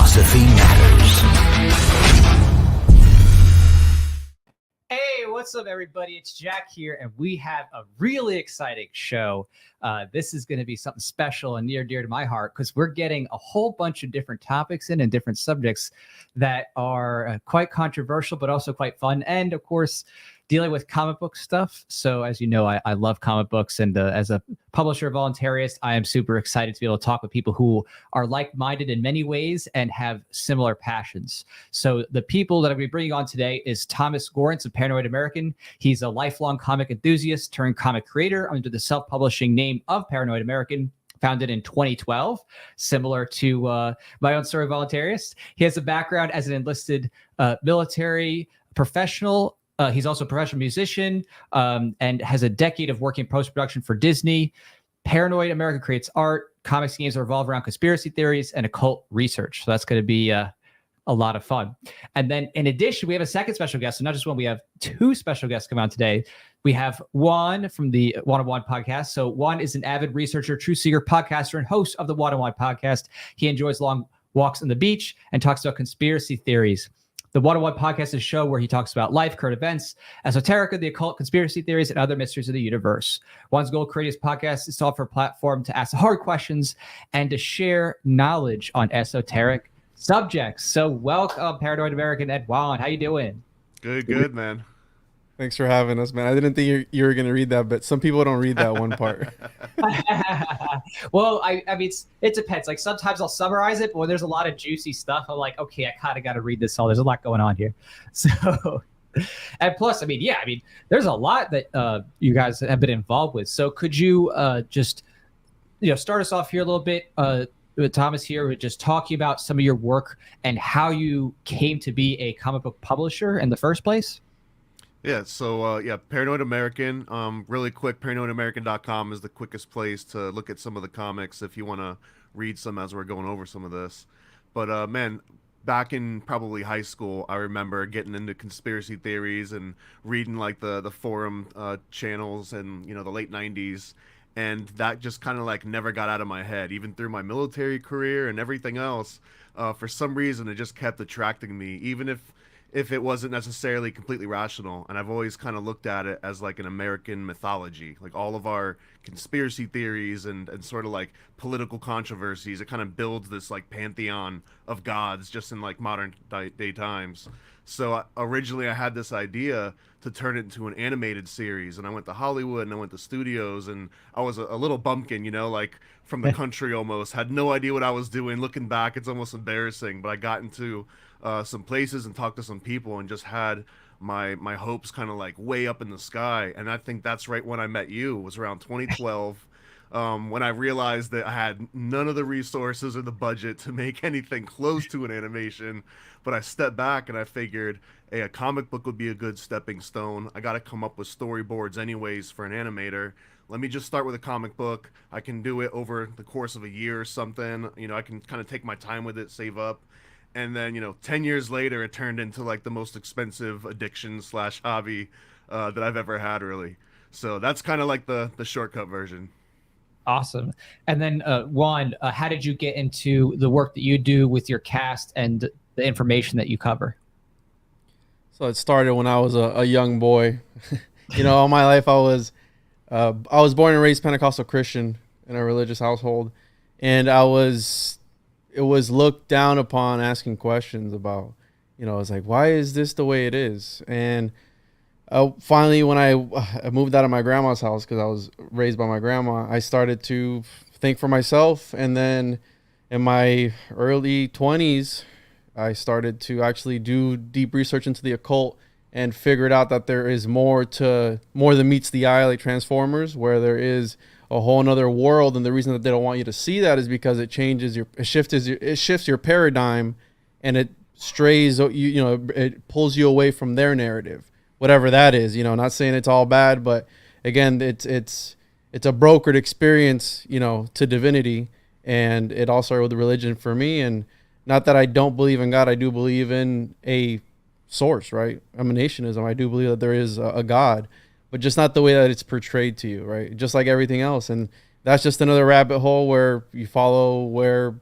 philosophy matters. Hey, what's up, everybody? It's Jack here, and we have a really exciting show. This is going to be something special and near and dear to my heart because we're getting a whole bunch of different topics in and different subjects that are quite controversial, but also quite fun. And of course, dealing with comic book stuff. So as you know, I love comic books, and as a publisher voluntarist, I am super excited to be able to talk with people who are like-minded in many ways and have similar passions. So the people that I'm going to be bringing on today is Thomas Gorence of Paranoid American. He's a lifelong comic enthusiast turned comic creator under the self-publishing name of Paranoid American, founded in 2012, similar to my own story, voluntarist. He has a background as an enlisted military professional. He's also a professional musician and has a decade of working post-production for Disney. Paranoid American creates art, comics and games that revolve around conspiracy theories and occult research. So that's going to be a lot of fun. And then in addition, we have a second special guest. So not just one, we have two special guests come on today. We have Juan from the Juan of The Juan podcast. So Juan is an avid researcher, truth seeker, podcaster, and host of the Juan of The Juan podcast. He enjoys long walks on the beach and talks about conspiracy theories. The Juan of The Juan podcast is a show where he talks about life, current events, esoterica, the occult, conspiracy theories, and other mysteries of the universe. Juan's goal creating his podcast is to offer a platform to ask hard questions and to share knowledge on esoteric subjects. So welcome, Paranoid American and Juan. How you doing? Good, man. Thanks for having us, man. I didn't think you were going to read that, but some people don't read that one part. Well, I mean, it depends. Like sometimes I'll summarize it, but when there's a lot of juicy stuff, I'm like, okay, I kind of got to read this all. There's a lot going on here. So, and plus, I mean, there's a lot that you guys have been involved with. So could you just, start us off here a little bit, with Thomas here, with just talking about some of your work and how you came to be a comic book publisher in the first place? Yeah, so Paranoid American, really quick, paranoidamerican.com is the quickest place to look at some of the comics if you want to read some as we're going over some of this. But man, back in probably high school, I remember getting into conspiracy theories and reading like the forum channels and, the late 90s. And that just kind of like never got out of my head, even through my military career and everything else. For some reason, it just kept attracting me, even if it wasn't necessarily completely rational. And I've always kind of looked at it as like an American mythology, like all of our conspiracy theories and sort of like political controversies. It kind of builds this like pantheon of gods just in like modern day times. So originally I had this idea to turn it into an animated series, and I went to Hollywood and I went to studios, and I was a little bumpkin, like from the country almost, had no idea what I was doing. Looking back, it's almost embarrassing, but I got into some places and talked to some people and just had my hopes kind of like way up in the sky. And I think that's right when I met you. It was around 2012 when I realized that I had none of the resources or the budget to make anything close to an animation. But I stepped back and I figured, hey, a comic book would be a good stepping stone. I got to come up with storyboards anyways for an animator. Let me just start with a comic book. I can do it over the course of a year or something. I can kind of take my time with it, save up. And then, 10 years later, it turned into like the most expensive addiction / hobby that I've ever had, really. So that's kind of like the shortcut version. Awesome. And then Juan, how did you get into the work that you do with your cast and the information that you cover? So it started when I was a young boy. All my life I was born and raised Pentecostal Christian in a religious household. And it was looked down upon asking questions about, it's like, why is this the way it is? And finally, when I moved out of my grandma's house, because I was raised by my grandma, I started to think for myself. And then in my early 20s, I started to actually do deep research into the occult and figured out that there is more than meets the eye, like Transformers, where there is a whole nother world. And the reason that they don't want you to see that is because it shifts your paradigm, and it strays, it pulls you away from their narrative, whatever that is. Not saying it's all bad, but again, it's a brokered experience, to divinity, and it all started with religion for me. And not that I don't believe in God, I do believe in a source, right? Emanationism. I do believe that there is a God, but just not the way that it's portrayed to you, right? Just like everything else. And that's just another rabbit hole where you follow where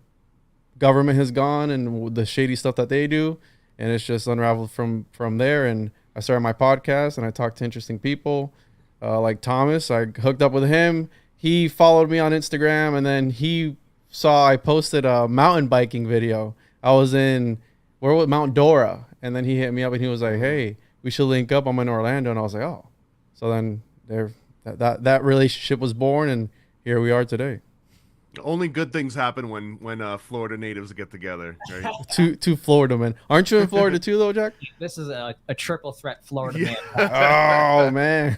government has gone and the shady stuff that they do, and it's just unraveled from there. And I started my podcast, and I talked to interesting people, like Thomas. I hooked up with him. He followed me on Instagram, and then he saw I posted a mountain biking video. I was in Mount Dora, and then he hit me up and he was like, "Hey, we should link up. I'm in Orlando," and I was like, "Oh." So then that relationship was born, and here we are today. Only good things happen when Florida natives get together, right? Two Florida men. Aren't you in Florida too, though, Jack? This is a triple threat Florida Yeah. man. Oh man.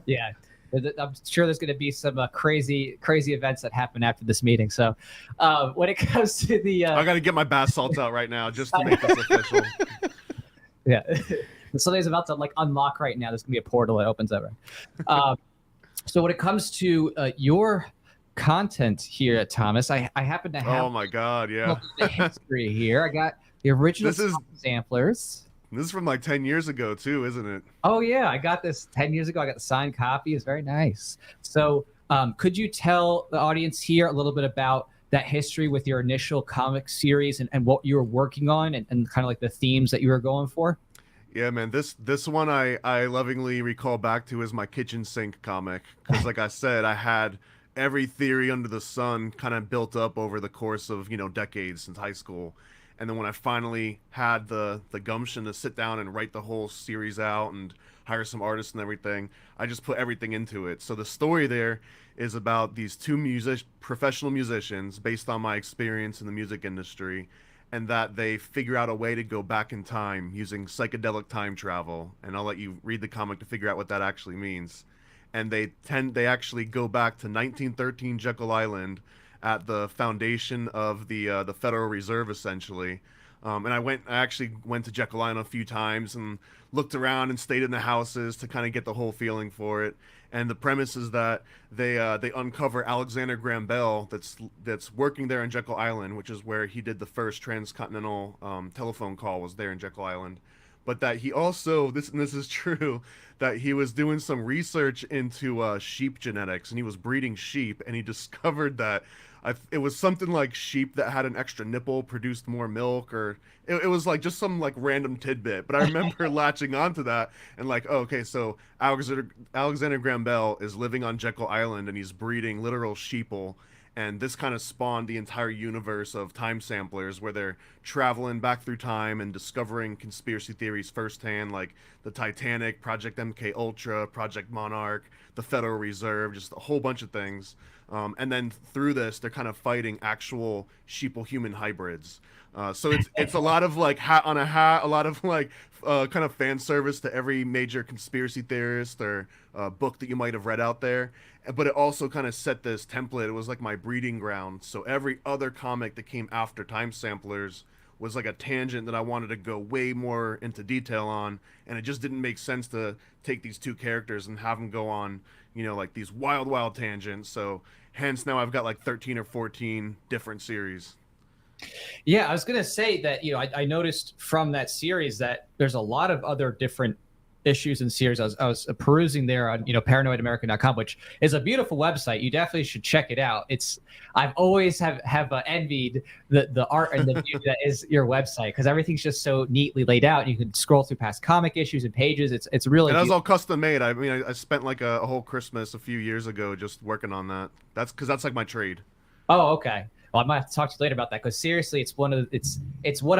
Yeah. I'm sure there's going to be some crazy events that happen after this meeting. So when it comes to the... I got to get my bath salts out right now just to make this official. Yeah. Something's about to unlock right now. There's going to be a portal that opens up. Right? So when it comes to your content here, Thomas, I happen to have... Oh my God, yeah. The history here. I got the original samplers. This is from 10 years ago too, isn't it? Oh yeah, I got this 10 years ago. I got the signed copy. It's very nice. So could you tell the audience here a little bit about that history with your initial comic series and what you were working on and kind of the themes that you were going for? Yeah, man, this one I lovingly recall back to as my kitchen sink comic, because like I said, I had every theory under the sun kind of built up over the course of decades since high school. And then when I finally had the gumption to sit down and write the whole series out and hire some artists and everything, I just put everything into it. So the story there is about these two professional musicians based on my experience in the music industry, and that they figure out a way to go back in time using psychedelic time travel. And I'll let you read the comic to figure out what that actually means. And they actually go back to 1913 Jekyll Island, at the foundation of the Federal Reserve, essentially. And I actually went to Jekyll Island a few times and looked around and stayed in the houses to kind of get the whole feeling for it. And the premise is that they uncover Alexander Graham Bell that's working there in Jekyll Island, which is where he did the first transcontinental telephone call, was there in Jekyll Island. But that he also, this is true, that he was doing some research into sheep genetics, and he was breeding sheep, and he discovered that it was something like sheep that had an extra nipple produced more milk, or it was just some random tidbit. But I remember latching onto that and oh, okay, so Alexander Graham Bell is living on Jekyll Island and he's breeding literal sheeple. And this kind of spawned the entire universe of time samplers, where they're traveling back through time and discovering conspiracy theories firsthand, like the Titanic, Project Mkultra, Project Monarch, the Federal Reserve, just a whole bunch of things. And then through this, they're kind of fighting actual sheeple-human hybrids. So it's a lot of hat on a hat, a lot of kind of fan service to every major conspiracy theorist or book that you might have read out there. But it also kind of set this template. It was my breeding ground. So every other comic that came after Time Samplers was a tangent that I wanted to go way more into detail on. And it just didn't make sense to take these two characters and have them go on, these wild tangents. So hence now I've got 13 or 14 different series. Yeah, I was going to say that, I noticed from that series that there's a lot of other different issues and series. I was perusing there on paranoidamerican.com, which is a beautiful website. You definitely should check it out. I've always have envied the art and the beauty that is your website, because everything's just so neatly laid out. You can scroll through past comic issues and pages. It's really, and that was all custom made. I mean, I spent a whole Christmas a few years ago just working on that. That's because that's my trade. Oh, okay. Well, I might have to talk to you later about that, because seriously, it's one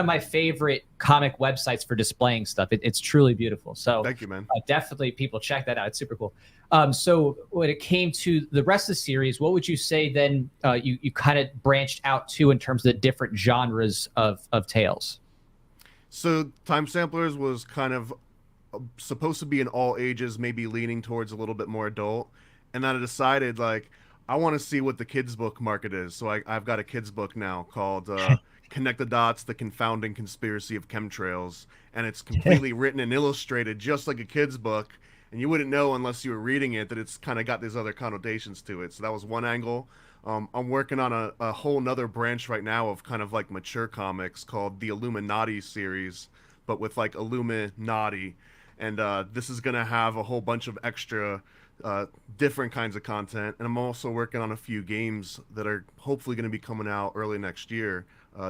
of my favorite comic websites for displaying stuff. It's truly beautiful. So thank you, man. Definitely, people check that out. It's super cool. So when it came to the rest of the series, what would you say then you kind of branched out to in terms of the different genres of tales? So Time Samplers was kind of supposed to be in all ages, maybe leaning towards a little bit more adult, and then I decided I want to see what the kids book market is. So I've got a kids book now called Connect the Dots, The Confounding Conspiracy of Chemtrails. And it's completely written and illustrated just like a kids book. And you wouldn't know unless you were reading it that it's kind of got these other connotations to it. So that was one angle. I'm working on a whole nother branch right now of kind of mature comics called the Illuminati series, but with Illuminati. And this is going to have a whole bunch of extra different kinds of content, and I'm also working on a few games that are hopefully going to be coming out early next year.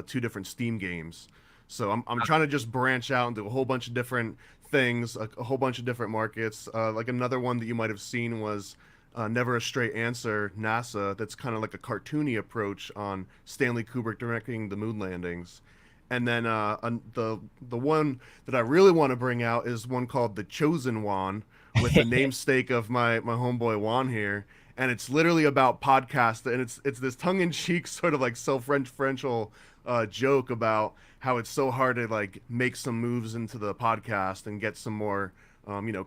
2 different Steam games. So I'm trying to just branch out and do a whole bunch of different things, a whole bunch of different markets. Like another one that you might have seen was Never a Straight Answer, NASA. That's kind of like a cartoony approach on Stanley Kubrick directing the moon landings. And then the one that I really want to bring out is one called The Chosen Juan, with the namesake of my homeboy Juan here. And it's literally about podcast, and it's this tongue-in-cheek sort of like self-referential joke about how it's so hard to like make some moves into the podcast and get some more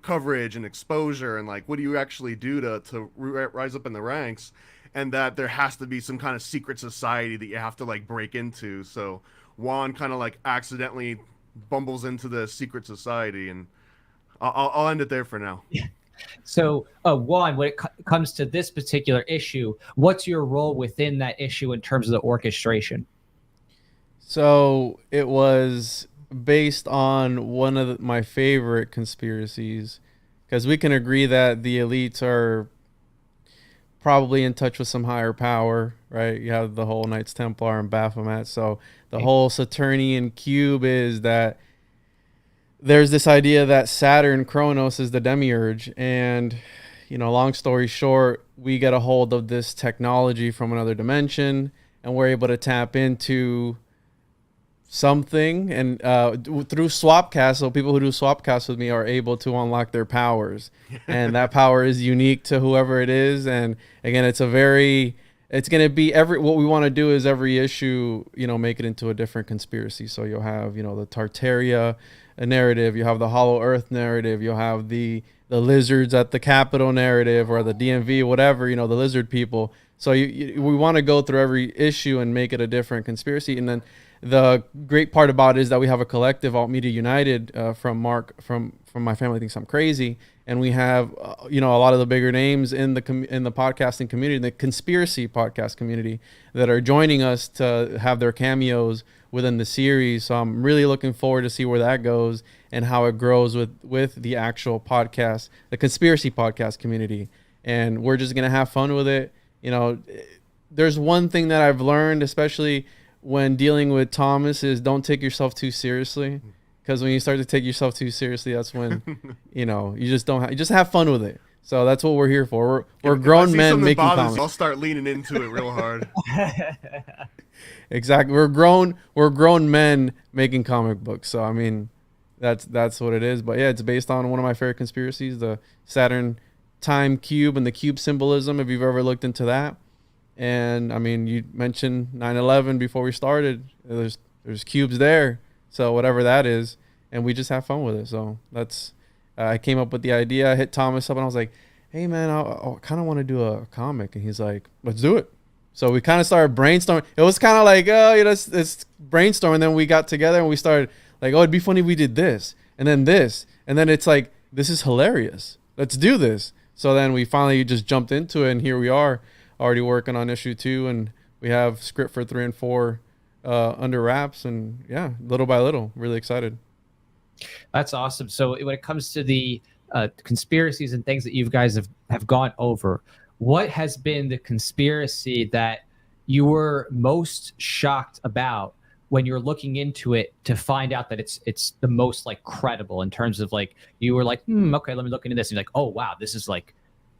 coverage and exposure, and like what do you actually do to rise up in the ranks, and that there has to be some kind of secret society that you have to like break into. So Juan kind of like accidentally bumbles into the secret society, and I'll end it there for now. So, Juan, when it comes to this particular issue, what's your role within that issue in terms of the orchestration? So it was based on one of my favorite conspiracies, because we can agree that the elites are probably in touch with some higher power, right? You have the whole Knights Templar and Baphomet. So the whole Saturnian cube is that there's this idea that Saturn, Kronos, is the demiurge. And, long story short, we get a hold of this technology from another dimension, and we're able to tap into something, and through Swapcast, so people who do Swapcast with me are able to unlock their powers, and that power is unique to whoever it is. And again, it's going to be what we want to do is every issue, make it into a different conspiracy. So you'll have, the Tartaria narrative, you have the Hollow Earth narrative, you'll have the lizards at the Capitol narrative, or the DMV, whatever, the lizard people. So we want to go through every issue and make it a different conspiracy. And then the great part about it is that we have a collective, Alt Media United, from Mark from My Family Thinks I'm Crazy, and we have a lot of the bigger names in the podcasting community, the conspiracy podcast community, that are joining us to have their cameos within the series. So I'm really looking forward to see where that goes and how it grows with the actual podcast, the conspiracy podcast community. And we're just gonna have fun with it. There's one thing that I've learned, especially when dealing with Thomas, is don't take yourself too seriously, because when you start to take yourself too seriously, that's when you just you just have fun with it. So that's what we're here for. We're grown men making comics. I'll start leaning into it real hard. Exactly. We're grown men making comic books. So I mean, that's what it is. But yeah, it's based on one of my favorite conspiracies, the Saturn time cube and the cube symbolism, if you've ever looked into that. And I mean, you mentioned 9/11 before we started. There's cubes there, so whatever that is, and we just have fun with it. So that's I came up with the idea. I hit Thomas up and I was like, "Hey man, I kind of want to do a comic," and he's like, "Let's do it." So we kind of started brainstorming. It was kind of like, it's brainstorming. Then we got together and we started like, it'd be funny if we did this, and then this, and then it's like, this is hilarious. Let's do this. So then we finally just jumped into it, and here we are, already working on issue 2, and we have script for 3 and 4 under wraps, and yeah, little by little, really excited. That's awesome. So when it comes to the conspiracies and things that you guys have gone over, what has been the conspiracy that you were most shocked about when you're looking into it to find out that it's the most like credible, in terms of like, you were like, okay, let me look into this, and you're like, oh wow, this is like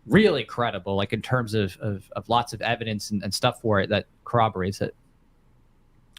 really credible, like in terms of lots of evidence and stuff for it that corroborates it?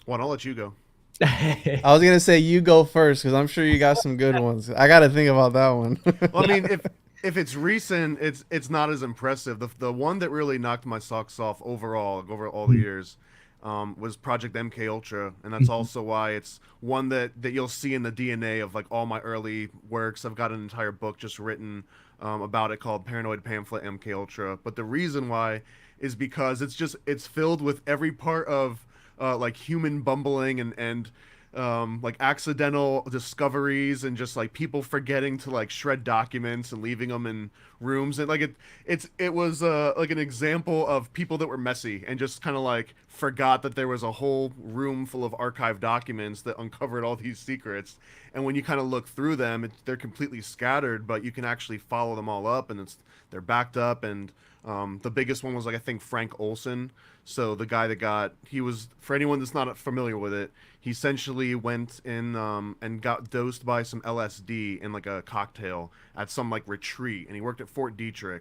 Well, I'll let you go. I was gonna say you go first, because I'm sure you got some good ones. I got to think about that one. Well, I mean, if it's recent, it's not as impressive. The one that really knocked my socks off over all the years was Project Mkultra, and that's also why it's one that you'll see in the DNA of like all my early works. I've got an entire book just written about it called Paranoid Pamphlet Mkultra. But the reason why is because it's filled with every part of like human bumbling and like accidental discoveries and just like people forgetting to like shred documents and leaving them in rooms, and like it was like an example of people that were messy and just kind of like forgot that there was a whole room full of archived documents that uncovered all these secrets. And when you kind of look through them, they're completely scattered, but you can actually follow them all up, and they're backed up. And the biggest one was like, I think, Frank Olson. So the guy he was, for anyone that's not familiar with it, he essentially went in and got dosed by some LSD in like a cocktail at some like retreat, and he worked at Fort Detrick.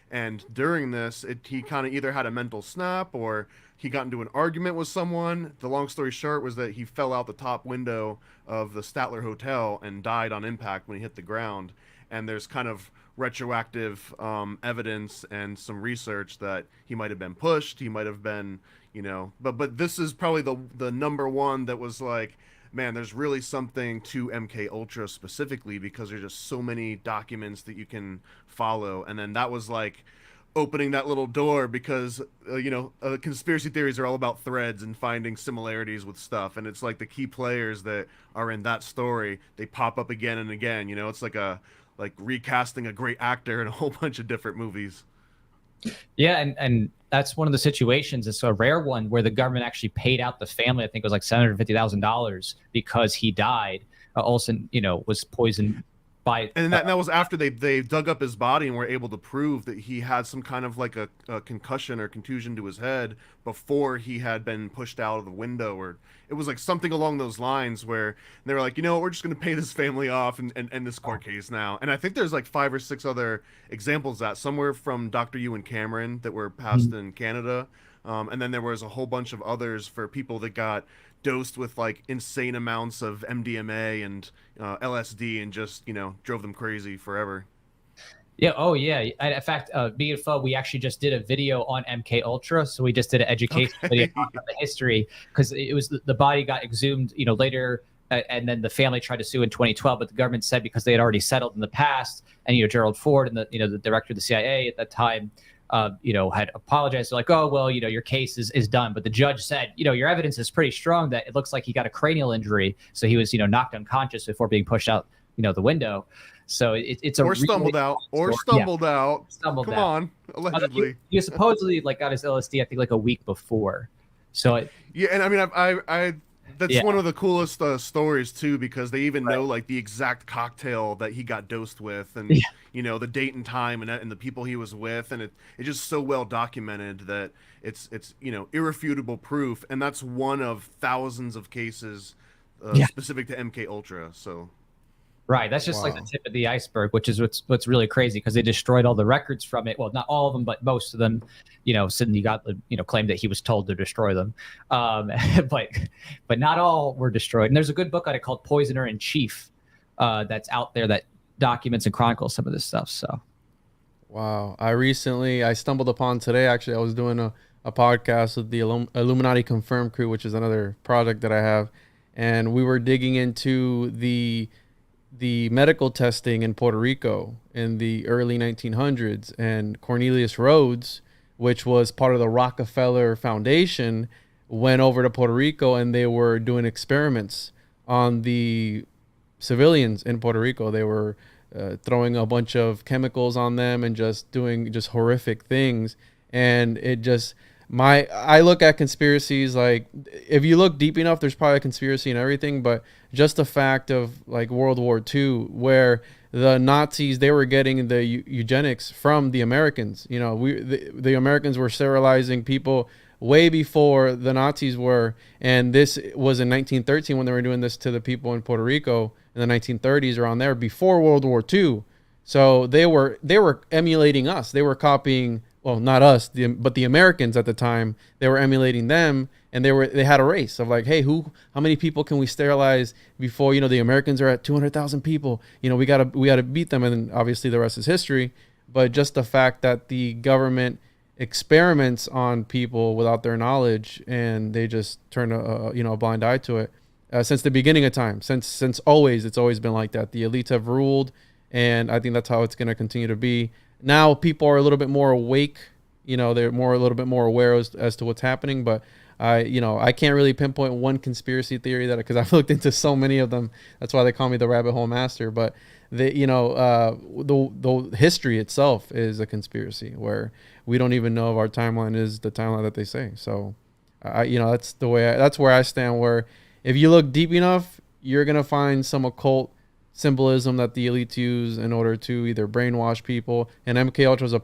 And during this, he kind of either had a mental snap or he got into an argument with someone. The long story short was that he fell out the top window of the Statler Hotel and died on impact when he hit the ground. And there's kind of retroactive evidence and some research that he might have been pushed. He might have been, but this is probably the number one that was like, man, there's really something to MK Ultra specifically, because there's just so many documents that you can follow. And then that was like opening that little door, because conspiracy theories are all about threads and finding similarities with stuff, and it's like the key players that are in that story, they pop up again and again. It's like recasting a great actor in a whole bunch of different movies. Yeah, and that's one of the situations. It's a rare one where the government actually paid out the family. I think it was like $750,000 because he died. Olson, was poisoned by. And that was after they dug up his body and were able to prove that he had some kind of like a concussion or contusion to his head before he had been pushed out of the window, or it was like something along those lines, where they were like, we're just going to pay this family off and end this court case now. And I think there's like 5 or 6 other examples that somewhere from Dr. Ewan Cameron that were passed in Canada. And then there was a whole bunch of others for people that got dosed with like insane amounts of MDMA and LSD and just, drove them crazy forever. Yeah. Oh, yeah. In fact, being fun, we actually just did a video on MK Ultra. So we just did an education video on the history, because it was the body got exhumed, later. And then the family tried to sue in 2012, but the government said because they had already settled in the past, and Gerald Ford and the director of the CIA at that time, had apologized. They're like, oh, well, your case is done. But the judge said, your evidence is pretty strong that it looks like he got a cranial injury. So he was, knocked unconscious before being pushed out, the window. So it's a stumbled out. Stumbled Come out. On, allegedly. He supposedly got his LSD, I think, like a week before. So yeah, and I mean, I that's one of the coolest stories too, because they even know like the exact cocktail that he got dosed with, and the date and time and the people he was with, and it's just so well documented that it's irrefutable proof, and that's one of thousands of cases specific to MK Ultra. So. Right, that's just like the tip of the iceberg, which is what's really crazy, because they destroyed all the records from it. Well, not all of them, but most of them. Sidney got claimed that he was told to destroy them, but not all were destroyed. And there's a good book on it called Poisoner in Chief, that's out there that documents and chronicles some of this stuff. So, wow, I stumbled upon today. Actually, I was doing a podcast with the Illuminati Confirmed crew, which is another project that I have, and we were digging into the medical testing in Puerto Rico in the early 1900s, and Cornelius Rhodes, which was part of the Rockefeller Foundation, went over to Puerto Rico, and they were doing experiments on the civilians in Puerto Rico. They were throwing a bunch of chemicals on them and just doing horrific things. And it just, I look at conspiracies, like if you look deep enough, there's probably a conspiracy and everything, but just the fact of like World War II, where the Nazis, they were getting the eugenics from the Americans. The Americans were sterilizing people way before the Nazis were. And this was in 1913 when they were doing this to the people in Puerto Rico in the 1930s, around there, before World War II. So they were emulating us. They were copying, well, not us, but the Americans at the time. They were emulating them, and they had a race of like, hey, how many people can we sterilize before, the Americans are at 200,000 people. We gotta beat them, and then obviously the rest is history. But just the fact that the government experiments on people without their knowledge, and they just turn a blind eye to it. Since the beginning of time, since always, it's always been like that. The elites have ruled, and I think that's how it's going to continue to be. Now people are a little bit more awake, they're a little bit more aware as to what's happening, but I can't really pinpoint one conspiracy theory because I've looked into so many of them. That's why they call me the rabbit hole master. But the history itself is a conspiracy where we don't even know if our timeline is the timeline that they say. So, that's that's where I stand. Where if you look deep enough, you're gonna find some occult symbolism that the elites use in order to either brainwash people. And MKUltra is a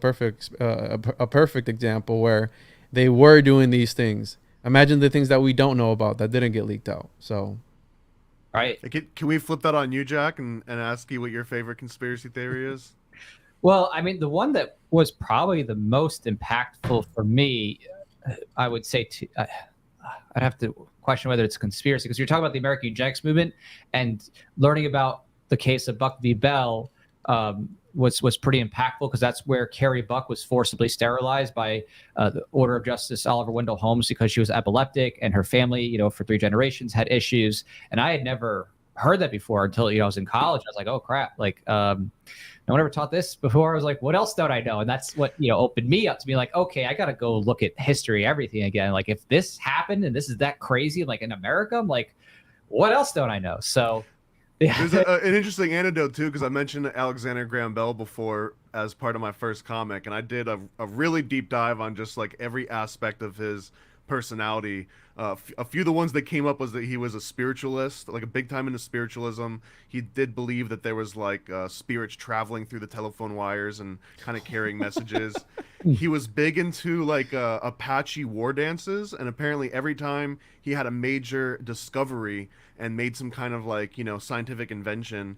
perfect example where they were doing these things. Imagine the things that we don't know about that didn't get leaked out. So, right. Can we flip that on you, Jack, and ask you what your favorite conspiracy theory is? Well, I mean, the one that was probably the most impactful for me, I would say, I'd have to question whether it's a conspiracy, because you're talking about the American Eugenics movement, and learning about the case of Buck v. Bell was pretty impactful, because that's where Carrie Buck was forcibly sterilized by the order of Justice Oliver Wendell Holmes because she was epileptic, and her family, for 3 generations had issues. And I had never heard that before until I was in college. I was like, oh crap, like no one ever taught this before. I was like, what else don't I know? And that's what opened me up to be like, okay, I gotta go look at history, everything again. Like, if this happened and this is that crazy, like in America, I'm like, what else don't I know? So there's an interesting anecdote too, because I mentioned Alexander Graham Bell before as part of my first comic, and I did a really deep dive on just like every aspect of his personality. A few of the ones that came up was that he was a spiritualist, like a big time into spiritualism. He did believe that there was like spirits traveling through the telephone wires and kind of carrying messages. He was big into like Apache war dances, and apparently every time he had a major discovery and made some kind of like scientific invention,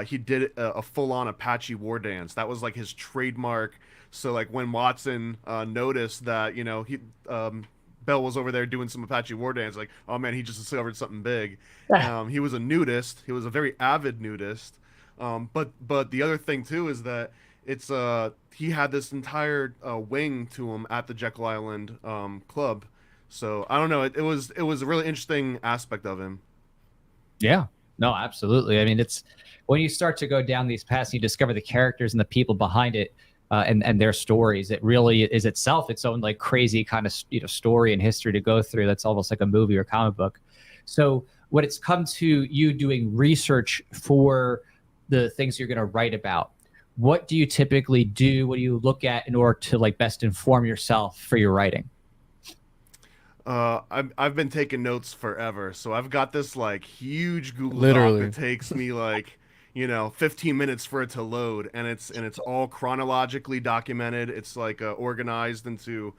he did a full-on Apache war dance. That was like his trademark. So like when Watson noticed that he Bell was over there doing some Apache war dance, like, oh man, he just discovered something big. He was a nudist. He was a very avid nudist. But the other thing too is that it's he had this entire wing to him at the Jekyll Island club. So I don't know. It was a really interesting aspect of him. Yeah, no, absolutely. I mean, it's when you start to go down these paths, you discover the characters and the people behind it. And their stories. It really is itself its own like crazy kind of story and history to go through. That's almost like a movie or comic book. So when it's come to you doing research for the things you're going to write about, what do you typically do? What do you look at in order to like best inform yourself for your writing? I've been taking notes forever, so I've got this like huge Google Literally. Doc that takes me like 15 minutes for it to load, and it's all chronologically documented. It's like organized into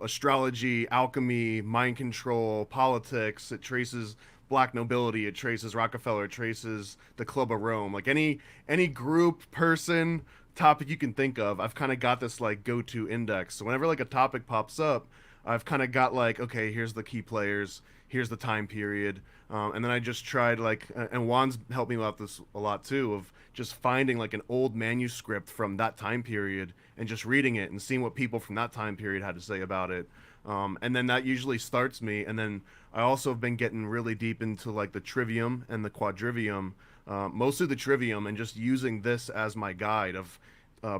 astrology, alchemy, mind control, politics. It traces black nobility, it traces Rockefeller, it traces the Club of Rome, like any group, person, topic you can think of. I've kind of got this like go-to index, so whenever like a topic pops up, I've kind of got like, okay, here's the key players, here's the time period, and then I just tried like, and Juan's helped me out this a lot too, of just finding like an old manuscript from that time period and just reading it and seeing what people from that time period had to say about it. And then that usually starts me. And then I also have been getting really deep into like the trivium and the quadrivium, mostly the trivium, and just using this as my guide of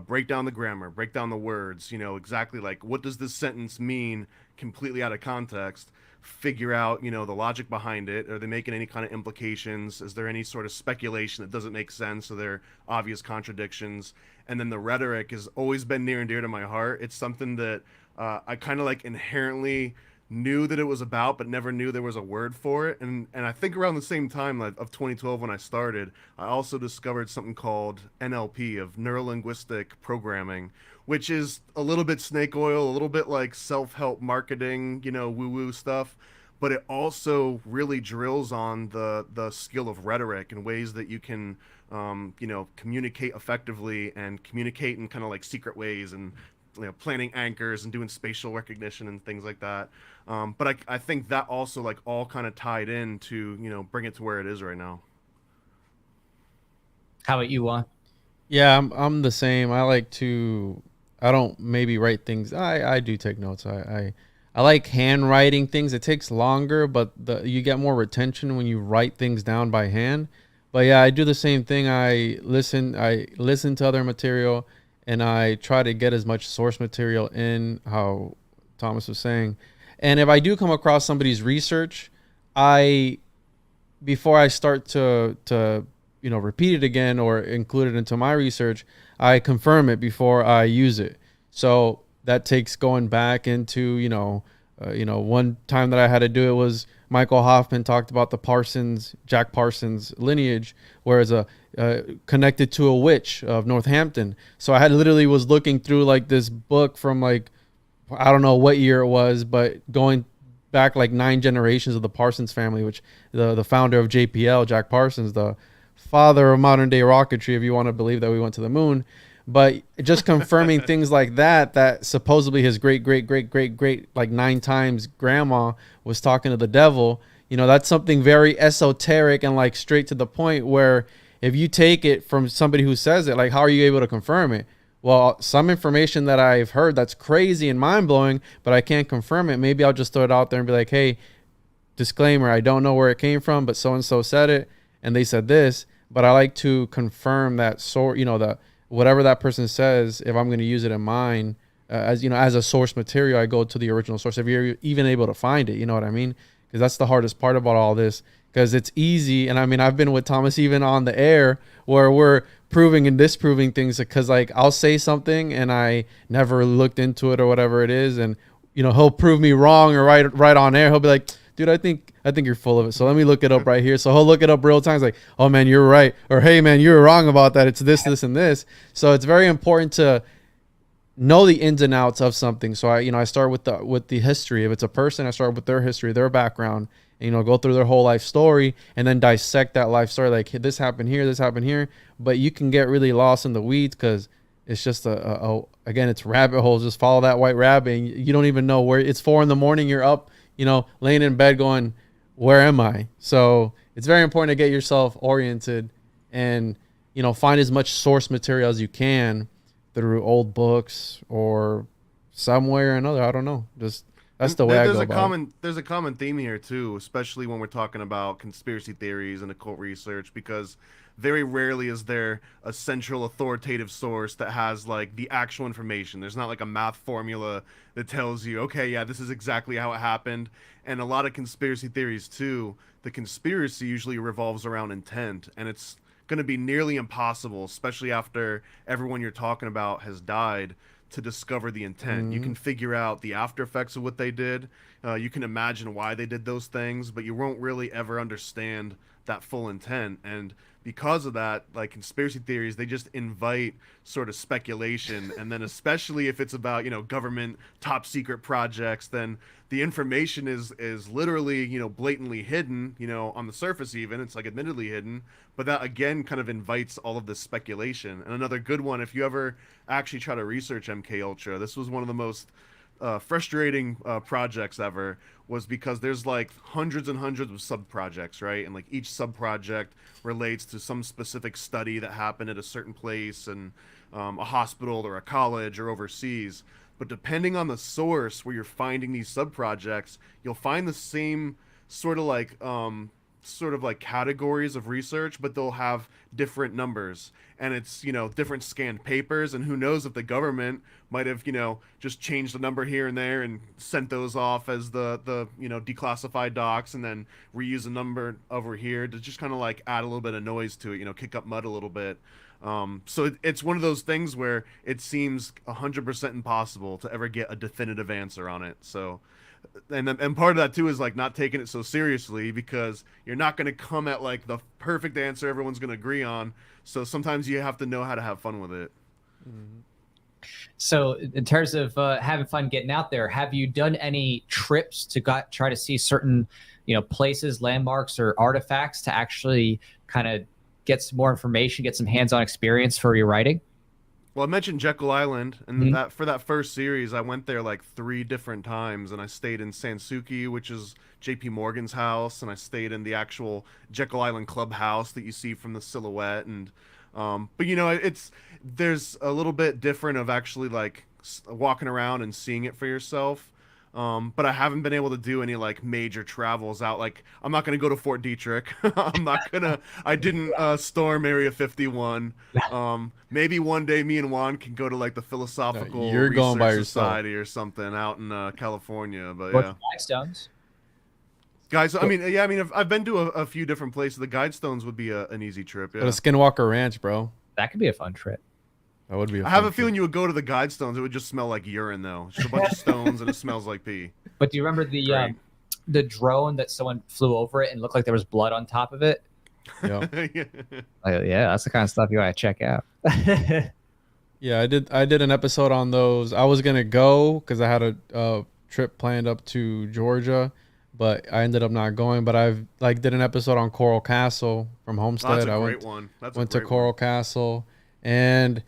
break down the grammar, break down the words, exactly like what does this sentence mean completely out of context, figure out, the logic behind it. Are they making any kind of implications? Is there any sort of speculation that doesn't make sense? Are there obvious contradictions? And then the rhetoric has always been near and dear to my heart. It's something that I kind of like inherently knew that it was about, but never knew there was a word for it. And I think around the same time of 2012 when I started, I also discovered something called NLP, of neuro-linguistic programming, which is a little bit snake oil, a little bit like self-help marketing, woo-woo stuff. But it also really drills on the skill of rhetoric and ways that you can, communicate effectively and communicate in kind of like secret ways, and planning anchors and doing spatial recognition and things like that. But I think that also like all kind of tied in to, bring it to where it is right now. How about you, Juan? Yeah, I'm the same. I don't maybe write things. I do take notes. I like handwriting things. It takes longer, but you get more retention when you write things down by hand. But yeah, I do the same thing. I listen to other material, and I try to get as much source material in, how Thomas was saying. And if I do come across somebody's research, before I start to repeat it again or include it into my research, I confirm it before I use it. So that takes going back into one time that I had to do it was Michael Hoffman talked about the Jack Parsons lineage, whereas connected to a witch of Northampton. So I literally was looking through like this book from like, I don't know what year it was, but going back like 9 generations of the Parsons family, which the founder of JPL, Jack Parsons, the father of modern day rocketry, if you want to believe that we went to the moon. But just confirming things like that supposedly his great like 9 times grandma was talking to the devil, that's something very esoteric and like straight to the point, where if you take it from somebody who says it, like, how are you able to confirm it? Well, some information that I've heard that's crazy and mind-blowing, but I can't confirm it. Maybe I'll just throw it out there and be like, hey, disclaimer, I don't know where it came from, but so-and-so said it, and they said this. But I like to confirm that whatever that person says, if I'm going to use it in mine, as a source material, I go to the original source. If you're even able to find it, you know what I mean? Because that's the hardest part about all this. Because it's easy, and I mean, I've been with Thomas even on the air where we're proving and disproving things, because like I'll say something and I never looked into it or whatever it is, and he'll prove me wrong, or right on air he'll be like, dude, I think you're full of it, so let me look it up right here. So he'll look it up real time. It's like, oh man, you're right, or hey man, you're wrong about that. It's this and this. So it's very important to know the ins and outs of something. So I start with the history. If it's a person, I start with their history, their background, and, go through their whole life story and then dissect that life story. Like, hey, this happened here. But you can get really lost in the weeds because it's just again, it's rabbit holes. Just follow that white rabbit. And you don't even know where it's 4 a.m. You're up, laying in bed going, where am I? So it's very important to get yourself oriented and, find as much source material as you can through old books or somewhere or another. I don't know. Just that's the way I go about it. There's a common theme here too, especially when we're talking about conspiracy theories and occult research, because very rarely is there a central authoritative source that has like the actual information. There's not like a math formula that tells you, okay, yeah, this is exactly how it happened. And a lot of conspiracy theories too, the conspiracy usually revolves around intent, and it's going to be nearly impossible, especially after everyone you're talking about has died, to discover the intent. Mm-hmm. You can figure out the after effects of what they did. You can imagine why they did those things, but you won't really ever understand that full intent. And because of that, like conspiracy theories, they just invite sort of speculation. And then especially if it's about, government top secret projects, then the information is literally, blatantly hidden, on the surface even. It's like admittedly hidden. But that, again, kind of invites all of this speculation. And another good one, if you ever actually try to research MKUltra, this was one of the most frustrating projects ever, was because there's like hundreds and hundreds of sub-projects, right? And like each sub-project relates to some specific study that happened at a certain place, and a hospital or a college or overseas. But depending on the source where you're finding these sub-projects, you'll find the same sort of like categories of research, but they'll have different numbers, and it's different scanned papers, and who knows if the government might have just changed the number here and there and sent those off as the declassified docs, and then reuse a number over here to just kind of like add a little bit of noise to it, kick up mud a little bit. So it's one of those things where it seems 100% impossible to ever get a definitive answer on it. So and part of that too is like not taking it so seriously, because you're not going to come at like the perfect answer everyone's going to agree on. So sometimes you have to know how to have fun with it. Mm-hmm. So in terms of having fun getting out there, have you done any trips to try to see certain, places, landmarks, or artifacts to actually kind of get some more information, get some hands-on experience for your writing? Well, I mentioned Jekyll Island, and mm-hmm. that for that first series, I went there like 3 different times, and I stayed in Sansuki, which is J.P. Morgan's house, and I stayed in the actual Jekyll Island clubhouse that you see from the silhouette. And but there's a little bit different of actually like walking around and seeing it for yourself. But I haven't been able to do any like major travels out. Like I'm not gonna go to Fort Detrick. I didn't storm Area 51. Maybe one day me and Juan can go to like the Philosophical you're going by Research yourself. Society or something out in California. But Go yeah, to Flagstones. guys. I mean, yeah. I mean, I've been to a few different places. The Guidestones would be an easy trip. Go Yeah. to Skinwalker Ranch, bro. That could be a fun trip. That would be. I have a feeling you would go to the Guidestones. It would just smell like urine, though. Just a bunch of stones, and it smells like pee. But do you remember the drone that someone flew over it and looked like there was blood on top of it? Yeah. Yeah, that's the kind of stuff you want to check out. Yeah, I did an episode on those. I was gonna go because I had a trip planned up to Georgia, but I ended up not going. But I've like did an episode on Coral Castle from Homestead. That's a I great one. went to Coral Castle, and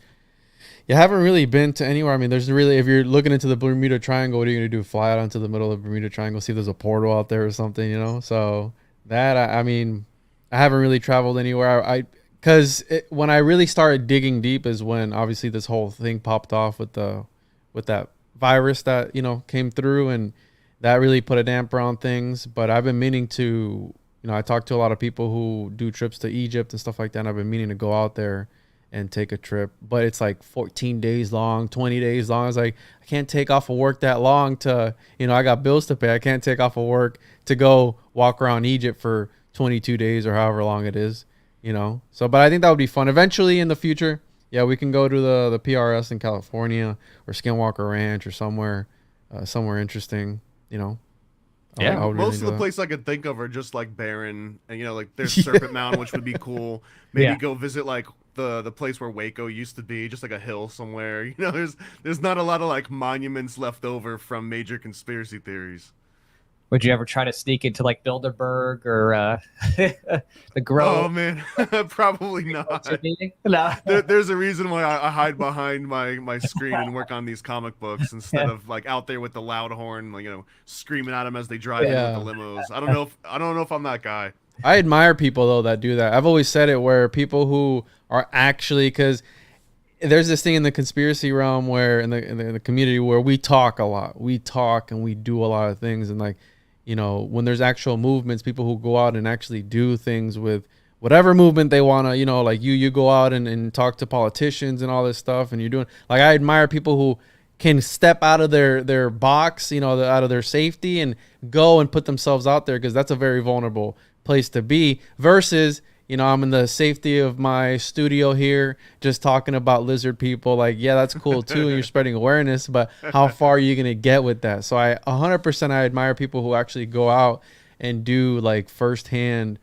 you haven't really been to anywhere. I mean, there's really, if you're looking into the Bermuda Triangle, what are you gonna do? Fly out onto the middle of the Bermuda Triangle, see if there's a portal out there or something, you know? So that I mean, I haven't really traveled anywhere. Because when I really started digging deep is when obviously this whole thing popped off with that virus that came through, and that really put a damper on things. But I've been meaning to, I talked to a lot of people who do trips to Egypt and stuff like that, and I've been meaning to go out there and take a trip, but it's like 14 days long, 20 days long. I was like, I can't take off of work that long to, I got bills to pay. I can't take off of work to go walk around Egypt for 22 days or however long it is, So, but I think that would be fun. Eventually in the future, yeah, we can go to the PRS in California or Skinwalker Ranch or somewhere interesting, Yeah, most of the places I could think of are just like barren, and like there's Serpent Mountain, which would be cool. Maybe go visit like the place where Waco used to be, just like a hill somewhere. There's not a lot of like monuments left over from major conspiracy theories. Would you ever try to sneak into like Bilderberg or the Grove? Oh man, probably not. No. There's a reason why I hide behind my screen and work on these comic books instead of like out there with the loud horn, like screaming at them as they drive in with the limos. I don't know if I'm that guy. I admire people though that do that. I've always said it, where people who are actually, because there's this thing in the conspiracy realm where in the community where we talk a lot, we talk and we do a lot of things, and like when there's actual movements, people who go out and actually do things with whatever movement they want to, like you go out and talk to politicians and all this stuff, and you're doing, like, I admire people who can step out of their box, out of their safety and go and put themselves out there, because that's a very vulnerable place to be, versus I'm in the safety of my studio here just talking about lizard people. Like, yeah, that's cool too, and you're spreading awareness, but how far are you going to get with that? So I 100% I admire people who actually go out and do like firsthand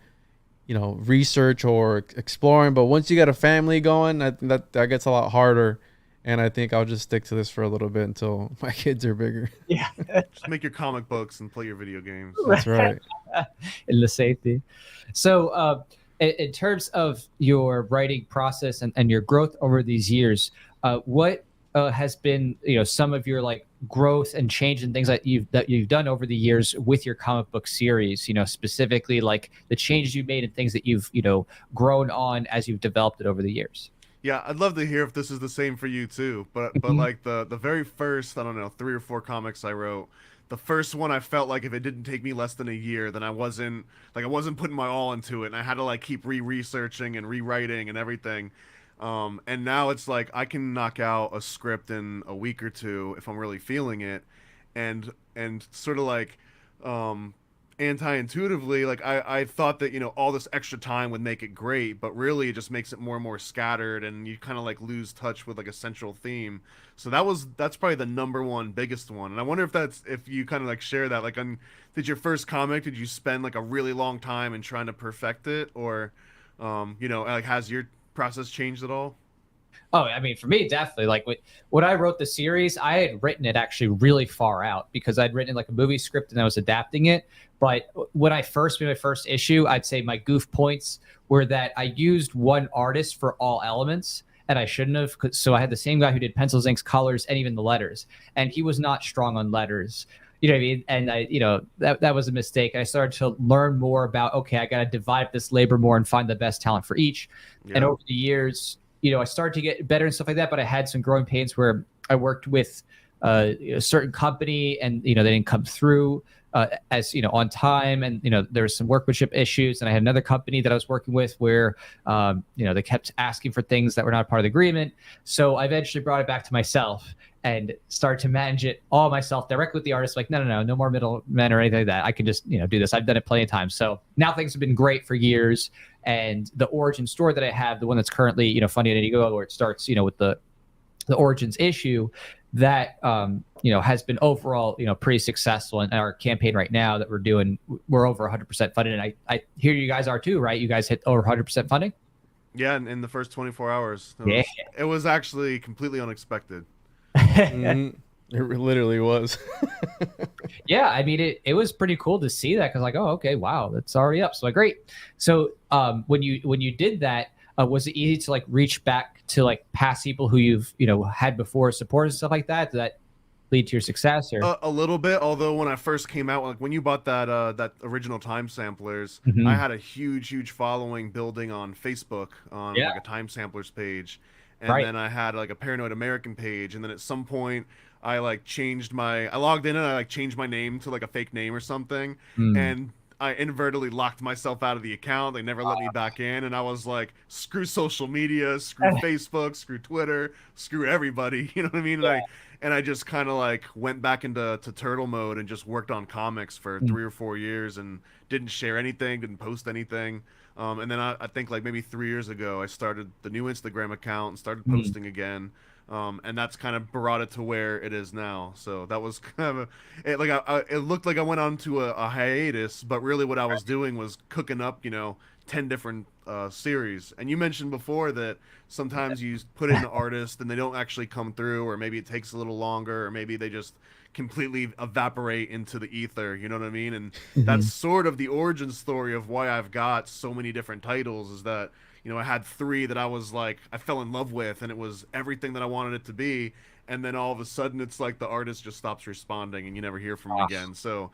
research or exploring. But once you get a family going, that gets a lot harder. And I think I'll just stick to this for a little bit until my kids are bigger. Yeah. Just make your comic books and play your video games. That's right. In the safety. So in terms of your writing process and your growth over these years, what has been some of your like growth and change and things that you've done over the years with your comic book series, specifically like the changes you made and things that you've grown on as you've developed it over the years? Yeah, I'd love to hear if this is the same for you too. But like the very first, I don't know, 3 or 4 comics I wrote, the first one I felt like if it didn't take me less than a year, then I wasn't putting my all into it, and I had to like keep researching and rewriting and everything. And now it's like I can knock out a script in a week or two if I'm really feeling it, and sort of like anti-intuitively, like I thought that all this extra time would make it great, but really it just makes it more and more scattered, and you kind of like lose touch with like a central theme. So that's probably the number one biggest one. And I wonder if you kind of like share that, like, did your first comic, did you spend like a really long time in trying to perfect it, or like has your process changed at all? Oh, I mean, for me, definitely. Like when I wrote the series, I had written it actually really far out, because I'd written like a movie script and I was adapting it. But when I first made my first issue, I'd say my goof points were that I used one artist for all elements, and I shouldn't have. So I had the same guy who did pencils, inks, colors, and even the letters, and he was not strong on letters. You know what I mean? And that was a mistake. I started to learn more about, okay, I got to divide this labor more and find the best talent for each. Yeah. And over the years, I started to get better and stuff like that, but I had some growing pains where I worked with a certain company, and they didn't come through as on time, and there was some workmanship issues. And I had another company that I was working with where they kept asking for things that were not part of the agreement. So I eventually brought it back to myself and started to manage it all myself directly with the artist. Like, no more middlemen or anything like that. I can just do this. I've done it plenty of times. So now things have been great for years. And the origin story that I have, the one that's currently Funny at Indiegogo, where it starts with the origins issue, that has been overall pretty successful. In our campaign right now that we're doing, we're over 100% funded, and I hear you guys are too, right? You guys hit over 100% funding. Yeah, in the first 24 hours. It was actually completely unexpected. It literally was. Yeah, I mean, it was pretty cool to see that, because like, oh, okay, wow, that's already up. So like, great. So when you did that, was it easy to like reach back to like past people who you've had before, support and stuff like that? Did that lead to your success? Or a little bit, although when I first came out, like when you bought that original time samplers, Mhm. I had a huge following building on Facebook on like a time samplers page, and Right. then I had like a Paranoid American page, and then at some point I logged in and I like changed my name to like a fake name or something, and I inadvertently locked myself out of the account. They never let me back in, and I was like, screw social media, screw Facebook, screw Twitter, screw everybody. You know what I mean? And I just kind of like went back into turtle mode and just worked on comics for 3 or 4 years and didn't share anything, didn't post anything. And then I think like maybe 3 years ago, I started the new Instagram account and started posting again. And that's kind of brought it to where it is now. So that was kind of it looked like I went on to a hiatus, but really what I was doing was cooking up 10 different series. And you mentioned before that sometimes you put in an artist and they don't actually come through, or maybe it takes a little longer, or maybe they just completely evaporate into the ether, you know what I mean? And that's sort of the origin story of why I've got so many different titles, is that I had 3 that I fell in love with, and it was everything that I wanted it to be. And then all of a sudden it's like the artist just stops responding and you never hear from him again. So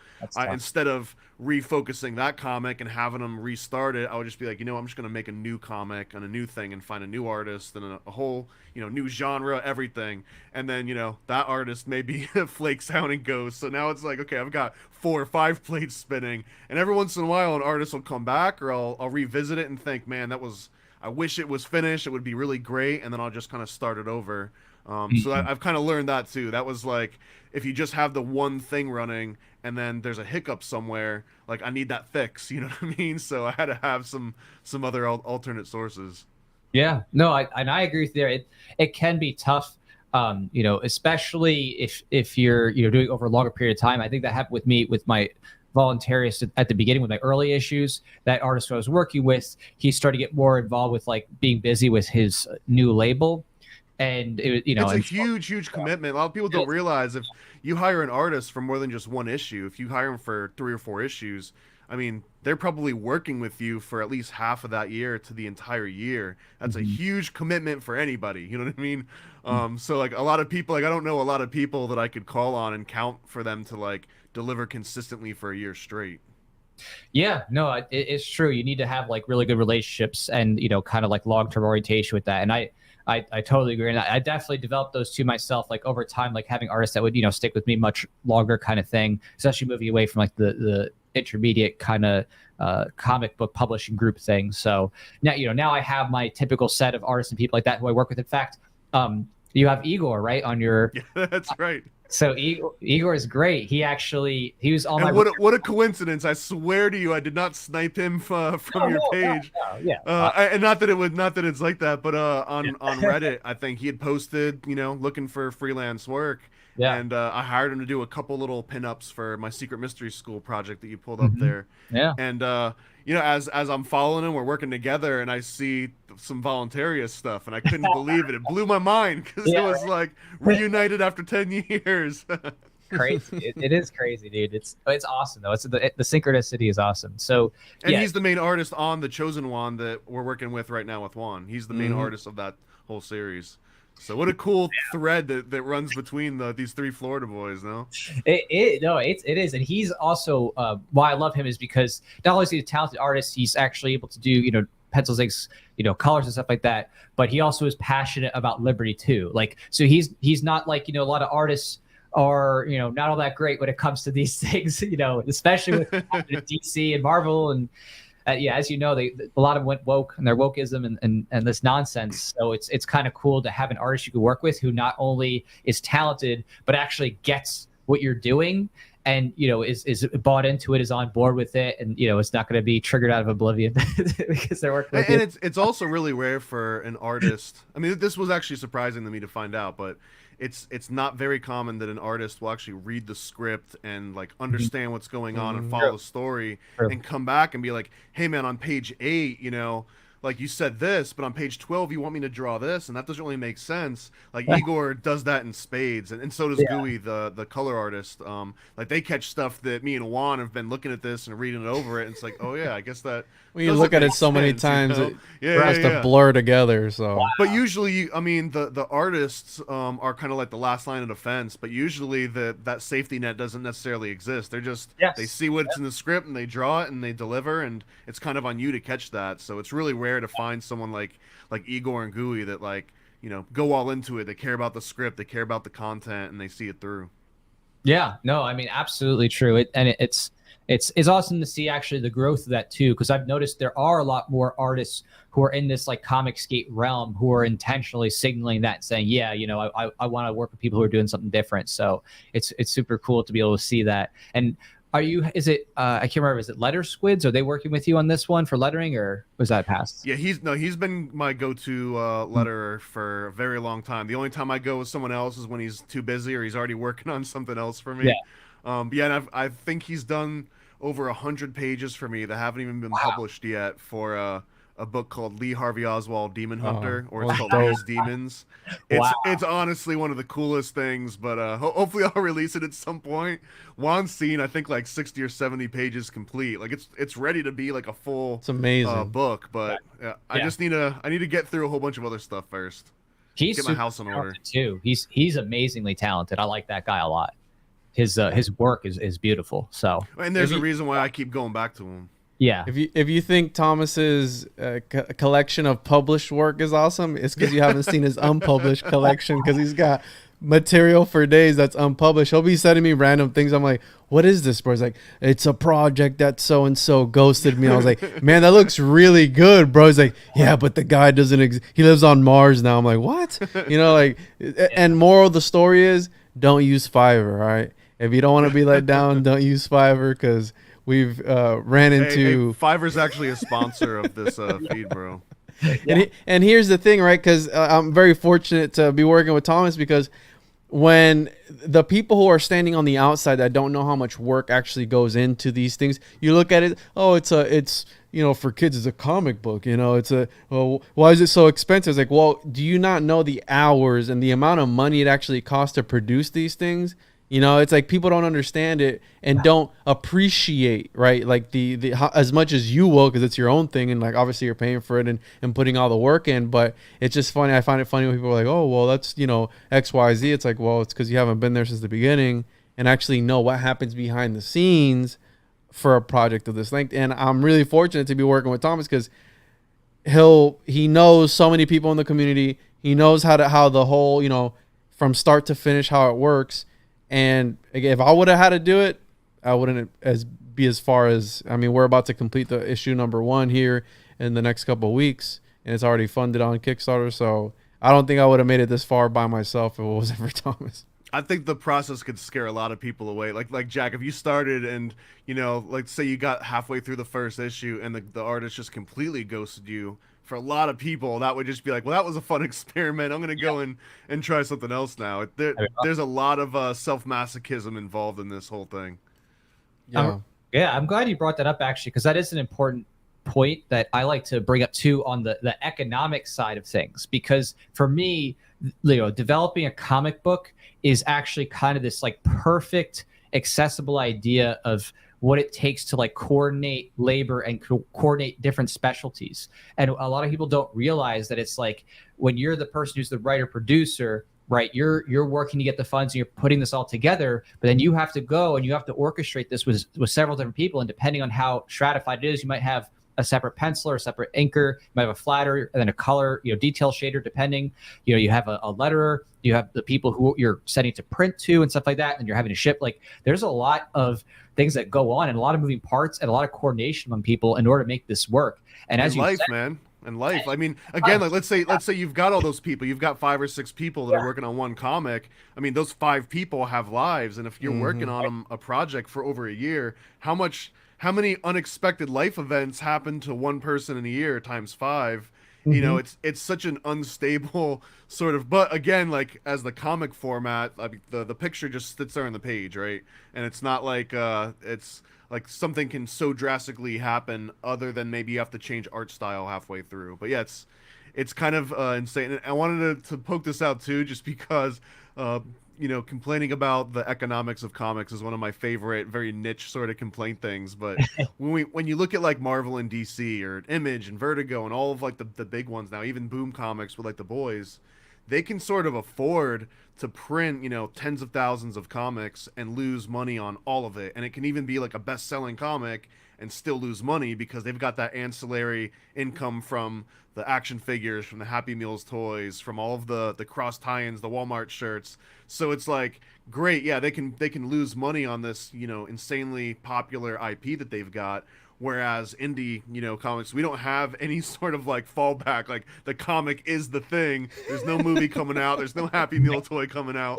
instead of refocusing that comic and having them restart it, I would just be like, I'm just going to make a new comic and a new thing and find a new artist and a whole, new genre, everything. And then, that artist maybe flakes out and goes. So now it's like, okay, I've got 4 or 5 plates spinning, and every once in a while an artist will come back, or I'll revisit it and think, man, I wish it was finished. It would be really great. And then I'll just kind of start it over. So I've kind of learned that too. That was like, if you just have the one thing running and then there's a hiccup somewhere, like I need that fix, you know what I mean? So I had to have some other alternate sources. Yeah, no, I agree with you there. It can be tough, especially if you're doing over a longer period of time. I think that happened with me with my voluntarist at the beginning with my early issues. That artist who I was working with, he started to get more involved with like being busy with his new label. And it's a huge commitment. A lot of people don't realize, if you hire an artist for more than just one issue, if you hire them for 3 or 4 issues, I mean, they're probably working with you for at least half of that year to the entire year. That's a huge commitment for anybody. You know what I mean? So like a lot of people, like I don't know a lot of people that I could call on and count for them to like deliver consistently for a year straight. Yeah, no, it's true. You need to have like really good relationships and kind of like long-term orientation with that. And I totally agree. And I definitely developed those two myself, like over time, like having artists that would, stick with me much longer kind of thing, especially moving away from like the intermediate kind of comic book publishing group thing. So now, now I have my typical set of artists and people like that who I work with. In fact, you have Igor, right, on your... Yeah, that's right. So Igor is great. He was on and my... What a coincidence. I swear to you, I did not snipe him from your page. Yeah. And not that it's like that, but on Reddit, I think he had posted, looking for freelance work. Yeah. And I hired him to do a couple little pinups for my Secret Mystery School project that you pulled up there. Yeah. And as I'm following him, we're working together, and I see some voluntarist stuff, and I couldn't believe it. It blew my mind, because it was like reunited after 10 years. Crazy. It is crazy, dude. It's awesome though. The synchronicity is awesome. So he's the main artist on The Chosen One that we're working with right now with Juan. He's the main artist of that whole series. So what a cool thread that runs between these 3 Florida boys, no? It is. And he's also, why I love him is because not only is he a talented artist, he's actually able to do, pencils, inks, colors and stuff like that. But he also is passionate about liberty too. Like, so he's not like, a lot of artists are, not all that great when it comes to these things, especially with DC and Marvel. And yeah, as you know, a lot of them went woke and their wokeism and this nonsense. So it's kind of cool to have an artist you can work with who not only is talented, but actually gets what you're doing and, is bought into it, is on board with it. And, it's not going to be triggered out of oblivion because they're working with and it's also really rare for an artist. I mean, this was actually surprising to me to find out, but it's not very common that an artist will actually read the script and like understand what's going on and follow the story and come back and be like, hey man, on page 8, like you said this, but on page 12 you want me to draw this, and that doesn't really make sense. Like Igor does that in spades, and so does Gooey, the color artist. Like they catch stuff that me and Juan have been looking at this and reading it over it, and it's like, oh yeah, I guess that when you look at it so many times, it has to blur together. So but usually the artists are kind of like the last line of defense, but usually that safety net doesn't necessarily exist. They're just they see what's in the script and they draw it and they deliver, and it's kind of on you to catch that. So it's really rare to find someone like Igor and Gooey that go all into it. They care about the script, they care about the content, and they see it through. Yeah, no, I mean, absolutely true. It's awesome to see actually the growth of that too, because I've noticed there are a lot more artists who are in this like Comicsgate realm who are intentionally signaling that and saying, yeah, I want to work with people who are doing something different. So it's super cool to be able to see that. And I can't remember, is it Letter Squids? Are they working with you on this one for lettering, or was that past? Yeah, he's been my go-to letterer for a very long time. The only time I go with someone else is when he's too busy or he's already working on something else for me. Yeah. And I think he's done over 100 pages for me that haven't even been published yet for a book called Lee Harvey Oswald Demon Hunter, or it's called Lee's Demons. It's honestly one of the coolest things, but hopefully I'll release it at some point. Juan's seen, I think, like 60 or 70 pages complete. Like it's ready to be like a full book, but I need to get through a whole bunch of other stuff first. Get my house in order too. He's amazingly talented. I like that guy a lot. His work is beautiful. So, and there's a reason why I keep going back to him. Yeah. If you think Thomas's collection of published work is awesome, it's because you haven't seen his unpublished collection, because he's got material for days that's unpublished. He'll be sending me random things. I'm like, what is this, bro? He's like, it's a project that so and so ghosted me. I was like, man, that looks really good, bro. He's like, yeah, but the guy doesn't he lives on Mars now. I'm like, what? And moral of the story is, don't use Fiverr, all right? If you don't want to be let down, don't use Fiverr, because we've ran into... Fiverr's actually a sponsor of this feed, bro. And here's the thing, right? Because I'm very fortunate to be working with Thomas, because when the people who are standing on the outside that don't know how much work actually goes into these things, you look at it, it's for kids, it's a comic book, why is it so expensive? It's like, well, do you not know the hours and the amount of money it actually costs to produce these things? It's like people don't understand it and don't appreciate, right? Like the as much as you will, because it's your own thing, and like obviously you're paying for it and putting all the work in. But it's just funny. I find it funny when people are like, oh, well, that's X, Y, Z. It's like, well, it's because you haven't been there since the beginning and actually know what happens behind the scenes for a project of this length. And I'm really fortunate to be working with Thomas, because he knows so many people in the community. He knows how the whole from start to finish how it works. And again, if I would have had to do it, I wouldn't be as far as, we're about to complete the issue number 1 here in the next couple of weeks, and it's already funded on Kickstarter. So I don't think I would have made it this far by myself if it wasn't for Thomas. I think the process could scare a lot of people away. Like Jack, if you started and, like say you got halfway through the first issue and the artist just completely ghosted you, for a lot of people, that would just be like, well, that was a fun experiment. I'm going to go and try something else now. There's a lot of self-masochism involved in this whole thing. Yeah, I'm glad you brought that up, actually, because that is an important point that I like to bring up, too, on the economic side of things. Because for me, developing a comic book is actually kind of this like perfect, accessible idea of what it takes to like coordinate labor and coordinate different specialties. And a lot of people don't realize that it's like when you're the person who's the writer producer, right? You're working to get the funds and you're putting this all together, but then you have to go and you have to orchestrate this with several different people. And depending on how stratified it is, you might have a separate penciler, a separate inker, you might have a flatter, and then a color, detail shader, depending. You have a letterer, you have the people who you're sending to print to and stuff like that, and you're having to ship. Like, there's a lot of things that go on and a lot of moving parts and a lot of coordination among people in order to make this work. And as you said, man. And life. I mean, again, like let's say you've got all those people, you've got 5 or 6 people that are working on one comic. I mean, those 5 people have lives, and if you're working on a project for over a year, how many unexpected life events happen to one person in a year times 5? It's such an unstable sort of, but again, like as the comic format, I mean, the picture just sits there on the page, right? And it's not like it's like something can so drastically happen other than maybe you have to change art style halfway through. But yeah, it's kind of insane. And I wanted to poke this out too, just because complaining about the economics of comics is one of my favorite, very niche sort of complaint things. But when you look at like Marvel and DC or Image and Vertigo and all of like the big ones now, even Boom Comics with like the boys, they can sort of afford to print, tens of thousands of comics and lose money on all of it. And it can even be like a best-selling comic and still lose money because they've got that ancillary income from the action figures, from the Happy Meals toys, from all of the cross tie-ins, the Walmart shirts. So it's like, great, yeah, they can lose money on this, insanely popular IP that they've got. Whereas indie, comics, we don't have any sort of like fallback. Like the comic is the thing. There's no movie coming out. There's no Happy Meal toy coming out.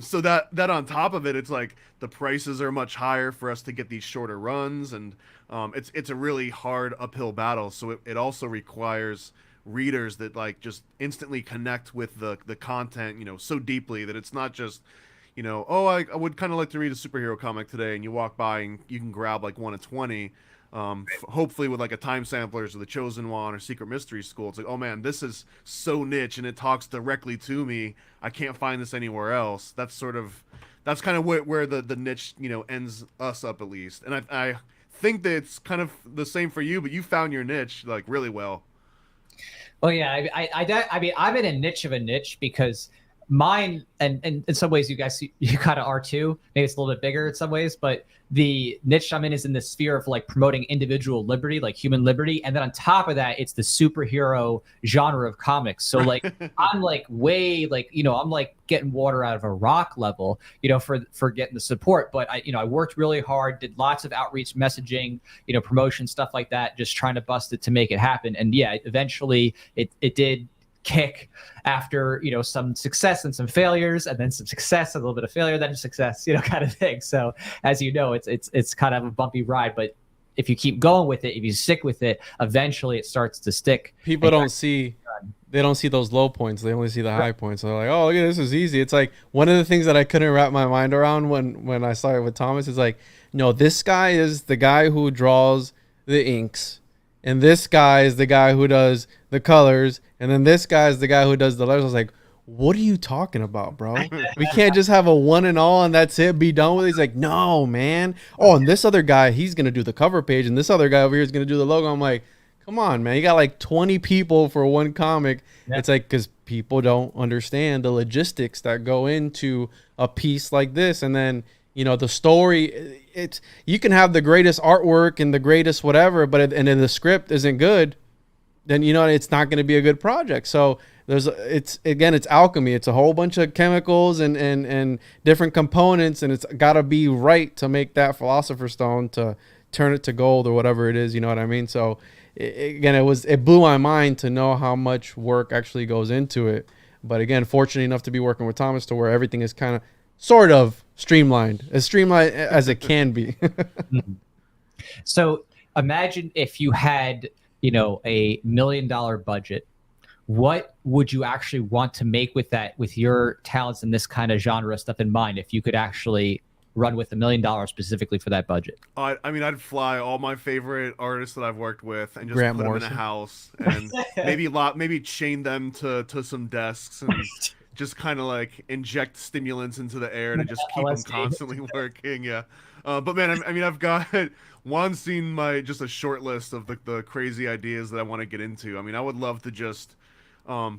So that on top of it, it's like the prices are much higher for us to get these shorter runs, and it's a really hard uphill battle. So it also requires readers that like just instantly connect with the content, so deeply that it's not just, I would kind of like to read a superhero comic today, and you walk by and you can grab like one of 20. Hopefully with like a Time Samplers or The Chosen One or Secret Mystery School. It's like, oh man, this is so niche and it talks directly to me. I can't find this anywhere else. That's kind of where the niche, ends us up at least. And I think that it's kind of the same for you, but you found your niche like really well. Well, yeah, I mean, I'm in a niche of a niche because mine, and in some ways you guys, you kind of are too. Maybe it's a little bit bigger in some ways, but the niche I'm in is in the sphere of like promoting individual liberty, like human liberty. And then on top of that, it's the superhero genre of comics. So like, I'm like way like, I'm like getting water out of a rock level, for getting the support. But I worked really hard, did lots of outreach messaging, promotion, stuff like that, just trying to bust it to make it happen. And yeah, eventually it did kick after some success and some failures, and then some success, a little bit of failure, then success, kind of thing. So as it's kind of a bumpy ride, but if you keep going with it, if you stick with it, eventually it starts to stick. People don't see those low points, they only see the high points. So they're like, oh yeah, this is easy. It's like one of the things that I couldn't wrap my mind around when I started with Thomas is like, no, this guy is the guy who draws the inks, and this guy is the guy who does the colors, and then this guy is the guy who does the letters. I was like, what are you talking about, bro? We can't just have a one and all and that's it, be done with it. He's like, no, man. Oh, and this other guy, he's going to do the cover page, and this other guy over here is going to do the logo. I'm like, come on, man. You got like 20 people for one comic. Yeah. It's like, because people don't understand the logistics that go into a piece like this. And then, the story, you can have the greatest artwork and the greatest whatever, but and then the script isn't good, then it's not going to be a good project. So it's alchemy. It's a whole bunch of chemicals and different components, and it's got to be right to make that philosopher's stone to turn it to gold or whatever it is. You know what I mean? So it blew my mind to know how much work actually goes into it. But again, fortunate enough to be working with Thomas to where everything is kind of sort of streamlined as it can be. So imagine if you had, $1 million budget, what would you actually want to make with that, with your talents in this kind of genre stuff in mind, if you could actually run with $1 million specifically for that budget? I'd fly all my favorite artists that I've worked with and just put them in a house and maybe chain them to some desks and just kind of like inject stimulants into the air to just keep them constantly working. Yeah. But man, I've got Juan's seen just a short list of the crazy ideas that I want to get into. I would love to just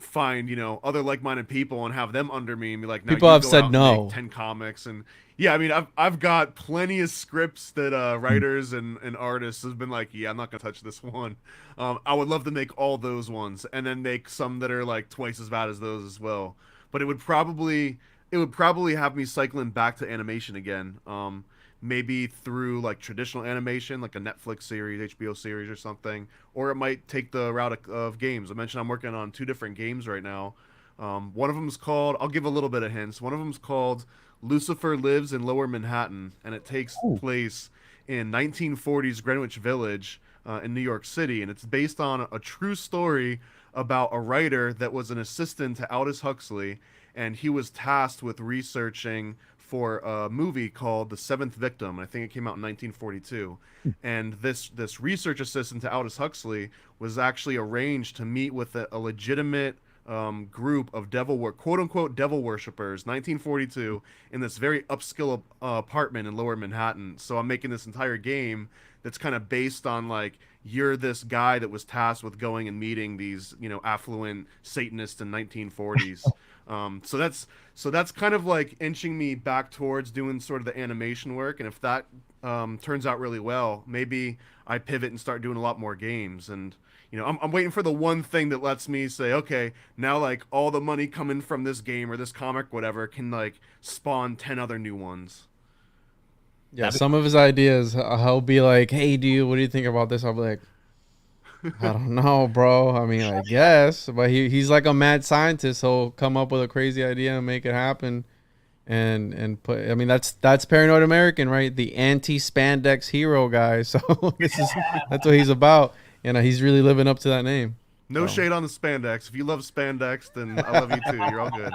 find other like-minded people and have them under me and be like, now People you have go said out and no. make 10 comics. And yeah, I mean, I've got plenty of scripts that writers and artists have been like, yeah, I'm not gonna touch this one. I would love to make all those ones and then make some that are like twice as bad as those as well. But it would probably have me cycling back to animation again. Maybe through like traditional animation, like a Netflix series, HBO series or something, or it might take the route of games. I mentioned I'm working on 2 different games right now. One of them is called, I'll give a little bit of hints. One of them is called Lucifer Lives in Lower Manhattan, and it takes place in 1940s Greenwich Village in New York City, and it's based on a true story about a writer that was an assistant to Aldous Huxley, and he was tasked with researching for a movie called The Seventh Victim. I think it came out in 1942. And this research assistant to Aldous Huxley was actually arranged to meet with a legitimate group of quote unquote devil worshippers, 1942, in this very upscale apartment in Lower Manhattan. So I'm making this entire game that's kind of based on like, you're this guy that was tasked with going and meeting these affluent Satanists in 1940s. So that's kind of like inching me back towards doing sort of the animation work. And if that turns out really well, maybe I pivot and start doing a lot more games. And I'm waiting for the one thing that lets me say, okay, now like all the money coming from this game or this comic, whatever, can like spawn 10 other new ones. Yeah, some of his ideas, he'll be like, "Hey, dude, what do you think about this?" I'll be like, "I don't know, bro. I mean, I guess." But he's like a mad scientist. He'll come up with a crazy idea and make it happen, and put. I mean, that's Paranoid American, right? The anti-spandex hero guy. So that's what he's about, and he's really living up to that name. No shade on the spandex. If you love spandex, then I love you too. You're all good.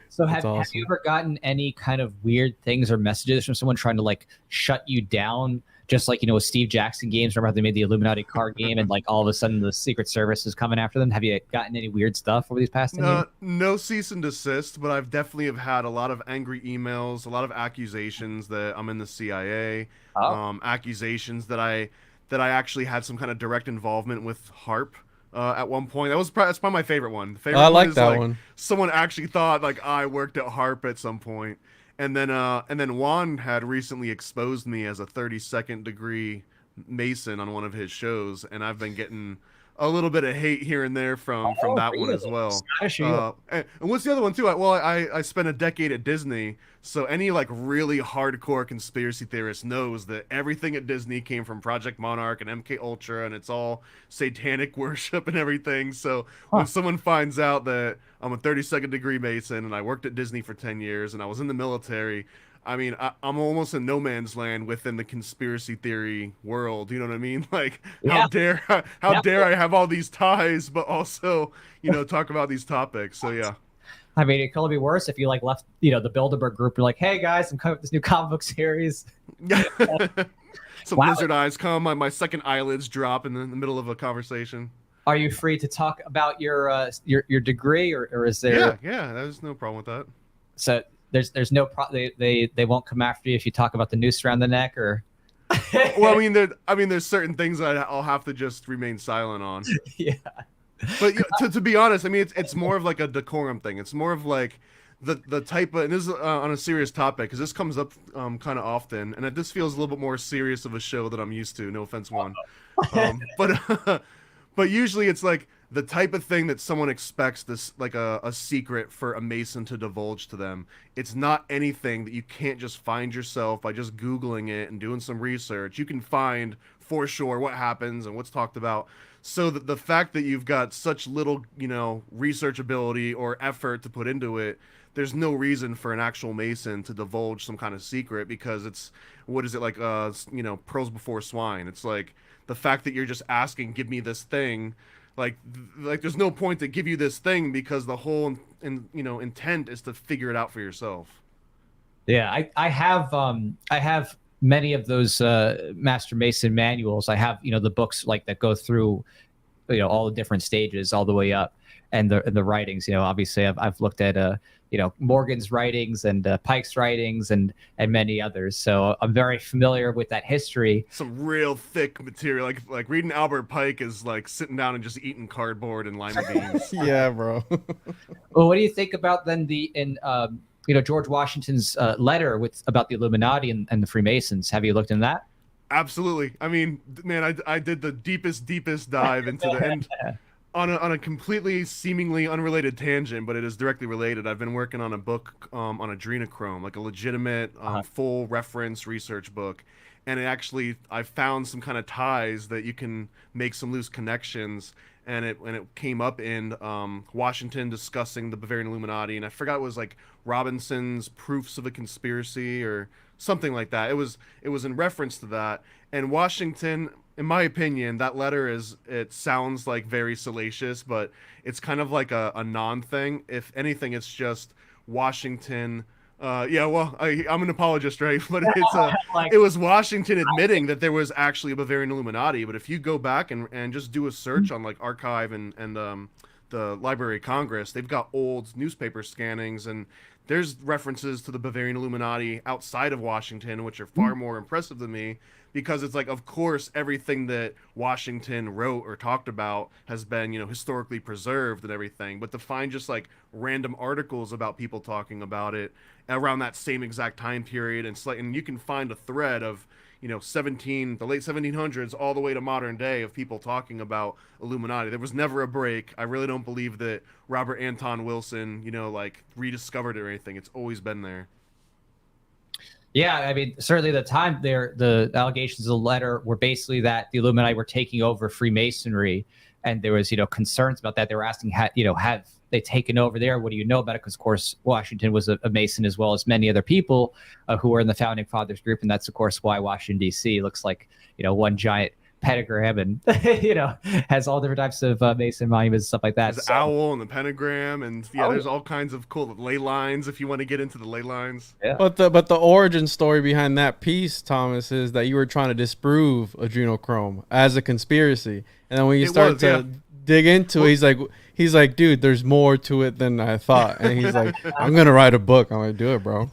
So have you ever gotten any kind of weird things or messages from someone trying to like shut you down? Just like, with Steve Jackson games, remember how they made the Illuminati card game and like all of a sudden the Secret Service is coming after them? Have you gotten any weird stuff over these past 10 years? No cease and desist, but I've definitely have had a lot of angry emails, a lot of accusations that I'm in the CIA, accusations that I actually had some kind of direct involvement with HARP. At one point, that's probably my favorite one. I like that one. Someone actually thought like I worked at HARP at some point, and then Juan had recently exposed me as a 32nd degree Mason on one of his shows, and I've been getting a little bit of hate here and there from that one as well. And what's the other one too? I spent a decade at Disney, so any like really hardcore conspiracy theorist knows that everything at Disney came from Project Monarch and Mkultra, and it's all satanic worship and everything. So when someone finds out that I'm a 32nd degree Mason and I worked at Disney for 10 years and I was in the military, I mean, I'm almost in no man's land within the conspiracy theory world. You know what I mean? Like, how dare I have all these ties, but also, talk about these topics. So yeah. I mean, it could only be worse if you like left, the Bilderberg group. You're like, hey guys, I'm coming up with this new comic book series. Some lizard eyes come. My second eyelids drop in the middle of a conversation. Are you free to talk about your degree, or is there? Yeah. There's no problem with that. So. There's no they won't come after you if you talk about the noose around the neck or. Well, I mean, there's certain things that I'll have to just remain silent on. Yeah. But to be honest, I mean, it's more of like a decorum thing. It's more of like the type of, and this is on a serious topic because this comes up kind of often, and this feels a little bit more serious of a show that I'm used to. No offense, Juan. But usually it's like the type of thing that someone expects this, like a secret for a Mason to divulge to them. It's not anything that you can't just find yourself by just Googling it and doing some research. You can find for sure what happens and what's talked about. So that the fact that you've got such little, research ability or effort to put into it, there's no reason for an actual Mason to divulge some kind of secret because it's, what is it, like, pearls before swine. It's like the fact that you're just asking, give me this thing. Like there's no point to give you this thing because the whole intent is to figure it out for yourself. Yeah, I have many of those Master Mason manuals. I have the books like that go through all the different stages all the way up, and the writings. Obviously I've looked at Morgan's writings and Pike's writings and many others. So I'm very familiar with that history. Some real thick material, like reading Albert Pike is like sitting down and just eating cardboard and lima beans. Yeah, bro. Well, what do you think about then George Washington's letter about the Illuminati and the Freemasons? Have you looked in that? Absolutely. I mean, man, I did the deepest dive into the end. On a completely seemingly unrelated tangent, but it is directly related. I've been working on a book on adrenochrome, like a legitimate full reference research book, and I found some kind of ties that you can make some loose connections, and it came up in Washington discussing the Bavarian Illuminati, and I forgot it was like Robinson's Proofs of a Conspiracy or something like that. It was in reference to that, and Washington. In my opinion, that letter it sounds like very salacious, but it's kind of like a non-thing. If anything, it's just Washington. I'm an apologist, right? But it was Washington admitting that there was actually a Bavarian Illuminati. But if you go back and just do a search on like Archive and the Library of Congress, they've got old newspaper scannings, and there's references to the Bavarian Illuminati outside of Washington, which are far more impressive to me, because it's like, of course, everything that Washington wrote or talked about has been, historically preserved and everything. But to find just like random articles about people talking about it around that same exact time period, and you can find a thread of, the late 1700s all the way to modern day of people talking about Illuminati. There was never a break. I really don't believe that Robert Anton Wilson, rediscovered it or anything. It's always been there. Yeah, I mean, certainly the time the allegations of the letter were basically that the Illuminati were taking over Freemasonry, and there was, concerns about that. They were asking, have they taken over there? What do you know about it? Because, of course, Washington was a Mason as well as many other people who were in the Founding Fathers group, and that's, of course, why Washington, D.C. looks like, one giant pentagram and, has all different types of Mason monuments and stuff like that. There's owl and the pentagram, and there's all kinds of cool ley lines if you want to get into the ley lines. Yeah. But the origin story behind that piece, Thomas, is that you were trying to disprove adrenochrome as a conspiracy, and then when you start to dig into it, he's like, dude, there's more to it than I thought, and he's like, I'm gonna write a book. I'm gonna do it, bro.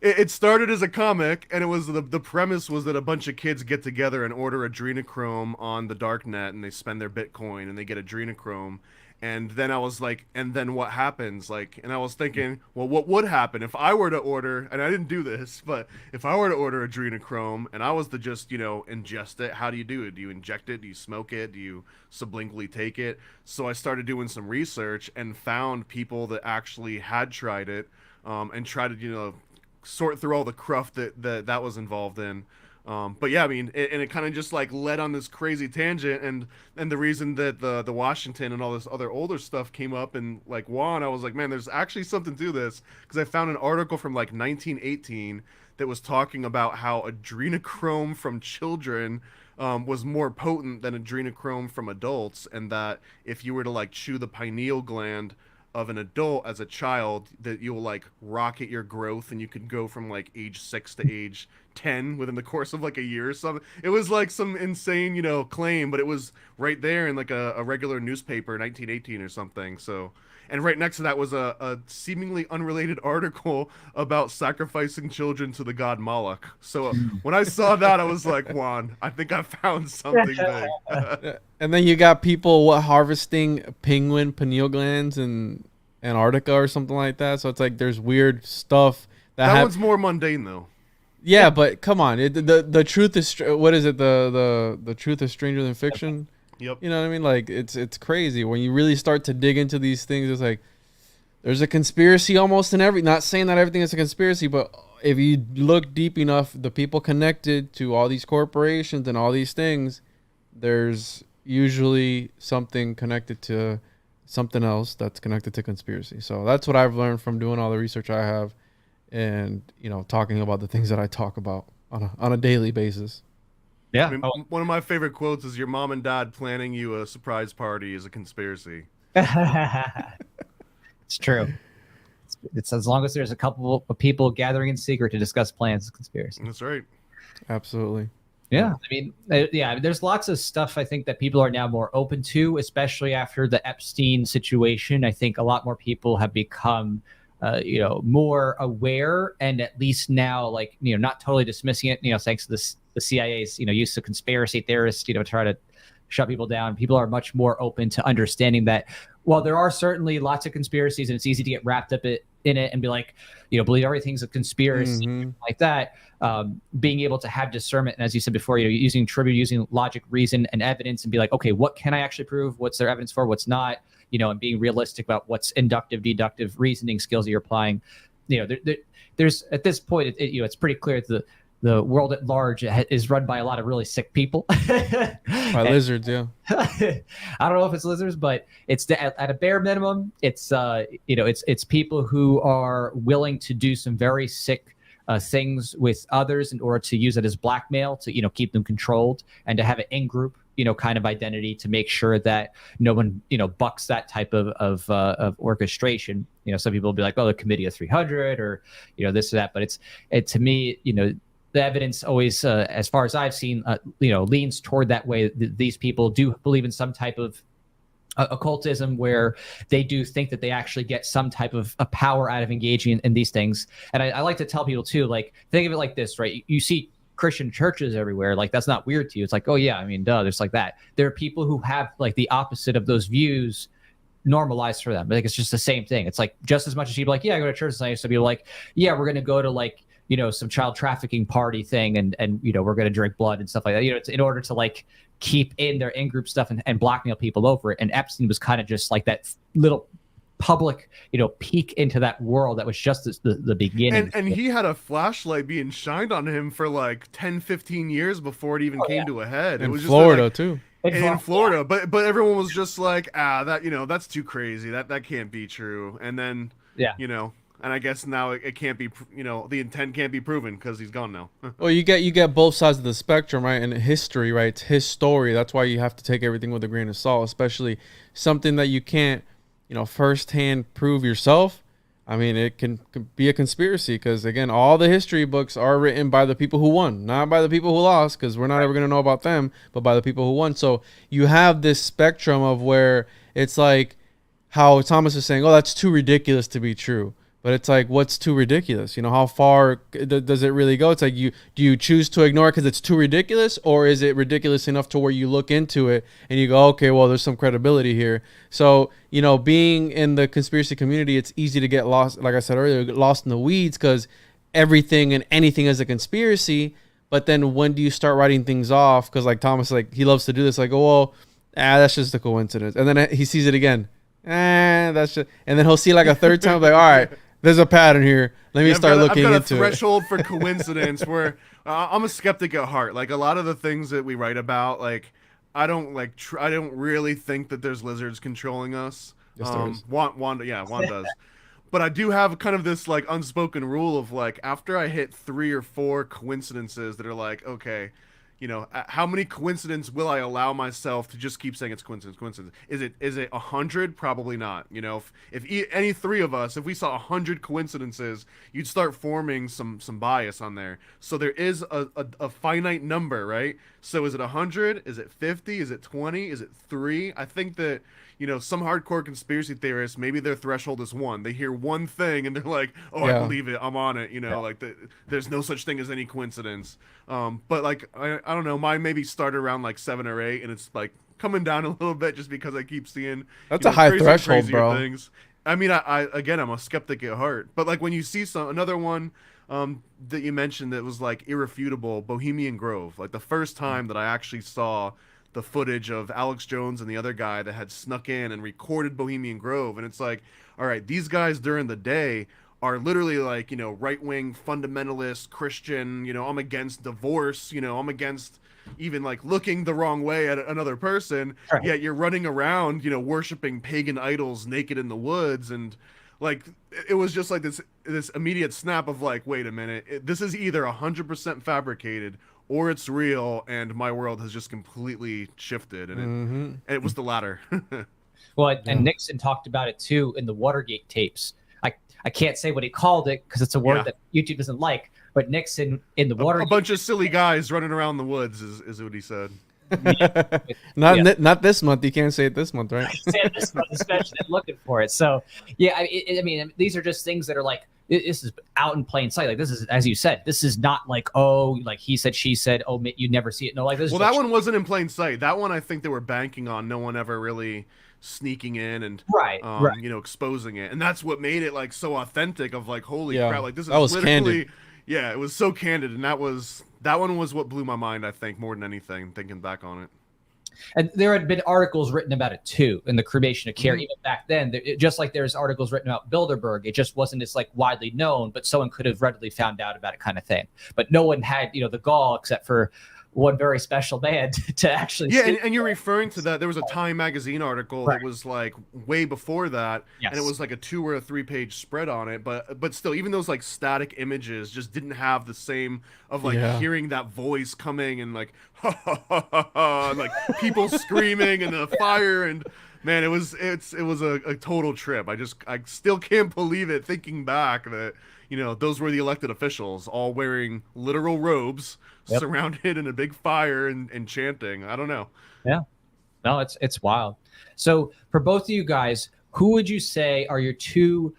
It started as a comic, and it was the premise was that a bunch of kids get together and order adrenochrome on the dark net, and they spend their Bitcoin and they get adrenochrome. And then I was like, and then what happens? And I was thinking, well, what would happen if I were to order, and I didn't do this, but if I were to order adrenochrome and I was to just, ingest it, how do you do it? Do you inject it? Do you smoke it? Do you sublingually take it? So I started doing some research and found people that actually had tried it, and tried to, sort through all the cruft that was involved in. But yeah, I mean, it kind of just like led on this crazy tangent, and the reason that the Washington and all this other older stuff came up, and like Juan, I was like, man, there's actually something to this, because I found an article from like 1918 that was talking about how adrenochrome from children was more potent than adrenochrome from adults, and that if you were to like chew the pineal gland of an adult as a child, that you'll like rocket your growth, and you could go from like age 6 to age 10 within the course of like a year or something. It was like some insane, claim, but it was right there in like a regular newspaper, 1918 or something. So, and right next to that was a seemingly unrelated article about sacrificing children to the god Moloch. So when I saw that, I was like, Juan, I think I found something big. And then you got people harvesting penguin pineal glands in Antarctica or something like that. So it's like there's weird stuff that one's more mundane though. Yeah, but come on, the truth is what is it? The truth is stranger than fiction. Yep. You know what I mean? Like it's crazy when you really start to dig into these things. It's like there's a conspiracy almost in every. Not saying that everything is a conspiracy, but if you look deep enough, the people connected to all these corporations and all these things, there's usually something connected to something else that's connected to conspiracy. So that's what I've learned from doing all the research I have, and talking about the things that I talk about on a daily basis. Yeah. I mean, one of my favorite quotes is, your mom and dad planning you a surprise party is a conspiracy. It's true. It's as long as there's a couple of people gathering in secret to discuss plans, it's a conspiracy. That's right. Absolutely. Yeah, I mean, there's lots of stuff I think that people are now more open to, especially after the Epstein situation. I think a lot more people have become, more aware, and at least now, like, not totally dismissing it. Thanks to the CIA's, use of conspiracy theorists, try to shut people down. People are much more open to understanding that while there are certainly lots of conspiracies, and it's easy to get wrapped up in it and be like, believe everything's a conspiracy, like that. Being able to have discernment, and as you said before, using trivia, using logic, reason, and evidence, and be like, okay, what can I actually prove? What's there evidence for? What's not? And being realistic about what's inductive, deductive reasoning skills that you're applying. There's at this point, it's pretty clear that the world at large is run by a lot of really sick people. By lizards, yeah. I don't know if it's lizards, but it's at a bare minimum, it's people who are willing to do some very sick things with others in order to use it as blackmail to keep them controlled, and to have an in-group kind of identity to make sure that no one bucks that type of orchestration. Some people will be like, oh, the Committee of 300 or this or that, but it to me, the evidence always, as far as I've seen, leans toward that way. These people do believe in some type of occultism, where they do think that they actually get some type of a power out of engaging in these things. And I like to tell people too, like, think of it like this, right? You see Christian churches everywhere. Like, that's not weird to you. It's like, oh yeah, I mean, duh, there's like that. There are people who have like the opposite of those views normalized for them. Like, it's just the same thing. It's like, just as much as people like, yeah, I go to church tonight. So people like, yeah, we're going to go to like, some child trafficking party thing, and we're going to drink blood and stuff like that. It's in order to like keep in their in-group stuff and blackmail people over it. And Epstein was kind of just like that little public, peek into that world that was just the beginning. And he had a flashlight being shined on him for like 10, 15 years before it even came to a head. It was Florida just too. In Florida, but everyone was just like, that that's too crazy. That can't be true. And then and I guess now it can't be, the intent can't be proven because he's gone now. Well, you get both sides of the spectrum, right? And history, right? It's his story. That's why you have to take everything with a grain of salt, especially something that you can't, firsthand prove yourself. I mean, it can be a conspiracy because, again, all the history books are written by the people who won, not by the people who lost, because we're not ever going to know about them, but by the people who won. So you have this spectrum of where it's like how Thomas is saying, oh, that's too ridiculous to be true. But it's like, what's too ridiculous? How far does it really go? It's like, do you choose to ignore it because it's too ridiculous, or is it ridiculous enough to where you look into it and you go, okay, well, there's some credibility here. So, being in the conspiracy community, it's easy to get lost, like I said earlier, get lost in the weeds because everything and anything is a conspiracy. But then when do you start writing things off? Because like Thomas, like he loves to do this, like, oh, well, that's just a coincidence. And then he sees it again. That's just, and then he'll see like a third time, like, all right, there's a pattern here. Let me start looking into it. I've got a threshold for coincidence where I'm a skeptic at heart. Like a lot of the things that we write about, like I don't really think that there's lizards controlling us. Yes, there is. Juan does. But I do have kind of this like unspoken rule of like, after I hit 3 or 4 coincidences that are like, okay, how many coincidences will I allow myself to just keep saying it's coincidence? Is it 100? Probably not. If any 3 of us, if we saw 100 coincidences, you'd start forming some bias on there. So there is a finite number, right? So is it 100? Is it 50? Is it 20? Is it 3? I think that some hardcore conspiracy theorists, maybe their threshold is 1. They hear one thing and they're like, oh, yeah. I believe it. I'm on it. Like there's no such thing as any coincidence. But like, I don't know, mine maybe started around like 7 or 8, and it's like coming down a little bit just because I keep seeing that's a high threshold, bro. Things. I mean, again, I'm a skeptic at heart, but like when you see another one that you mentioned that was like irrefutable, Bohemian Grove, like the first time that I actually saw the footage of Alex Jones and the other guy that had snuck in and recorded Bohemian Grove. And it's like, all right, these guys during the day are literally like, right-wing fundamentalist Christian, I'm against divorce, I'm against even like looking the wrong way at another person. Right. Yet you're running around, worshiping pagan idols naked in the woods. And like, it was just like this immediate snap of like, wait a minute, this is either 100% fabricated or it's real, and my world has just completely shifted, and it was the latter. Well, and Nixon talked about it too in the Watergate tapes. I can't say what he called it because it's a word that YouTube doesn't like, but Nixon in the water. A bunch of silly guys running around the woods is what he said. Not this month. You can't say it this month, right? This month, especially looking for it. So yeah, I mean, these are just things that are like, this is out in plain sight. Like this is, as you said, this is not like, oh, like he said, she said, oh, you never see it. No, like this. Well, that one wasn't in plain sight. That one, I think they were banking on no one ever really sneaking in and right. you know, exposing it, and that's what made it like so authentic. Of like, holy crap, like this is was literally, candid. yeah, it was so candid, and that one was what blew my mind. I think more than anything, thinking back on it. And there had been articles written about it too in the cremation of care. Even back then, just like there's articles written about Bilderberg, it just wasn't as like widely known, but someone could have readily found out about it, kind of thing. But no one had, the gall, except for one very special man to actually. Yeah, and you're referring to that. There was a Time magazine article that was like way before that, and it was like a 2 or 3 page spread on it. But still, even those like static images just didn't have the same of like hearing that voice coming and like ha ha ha ha, ha and like people screaming and the fire, and man, it was a total trip. I still can't believe it thinking back that those were the elected officials all wearing literal robes. Surrounded in a big fire and chanting. I don't know. Yeah, no, it's wild. So for both of you guys, who would you say are your two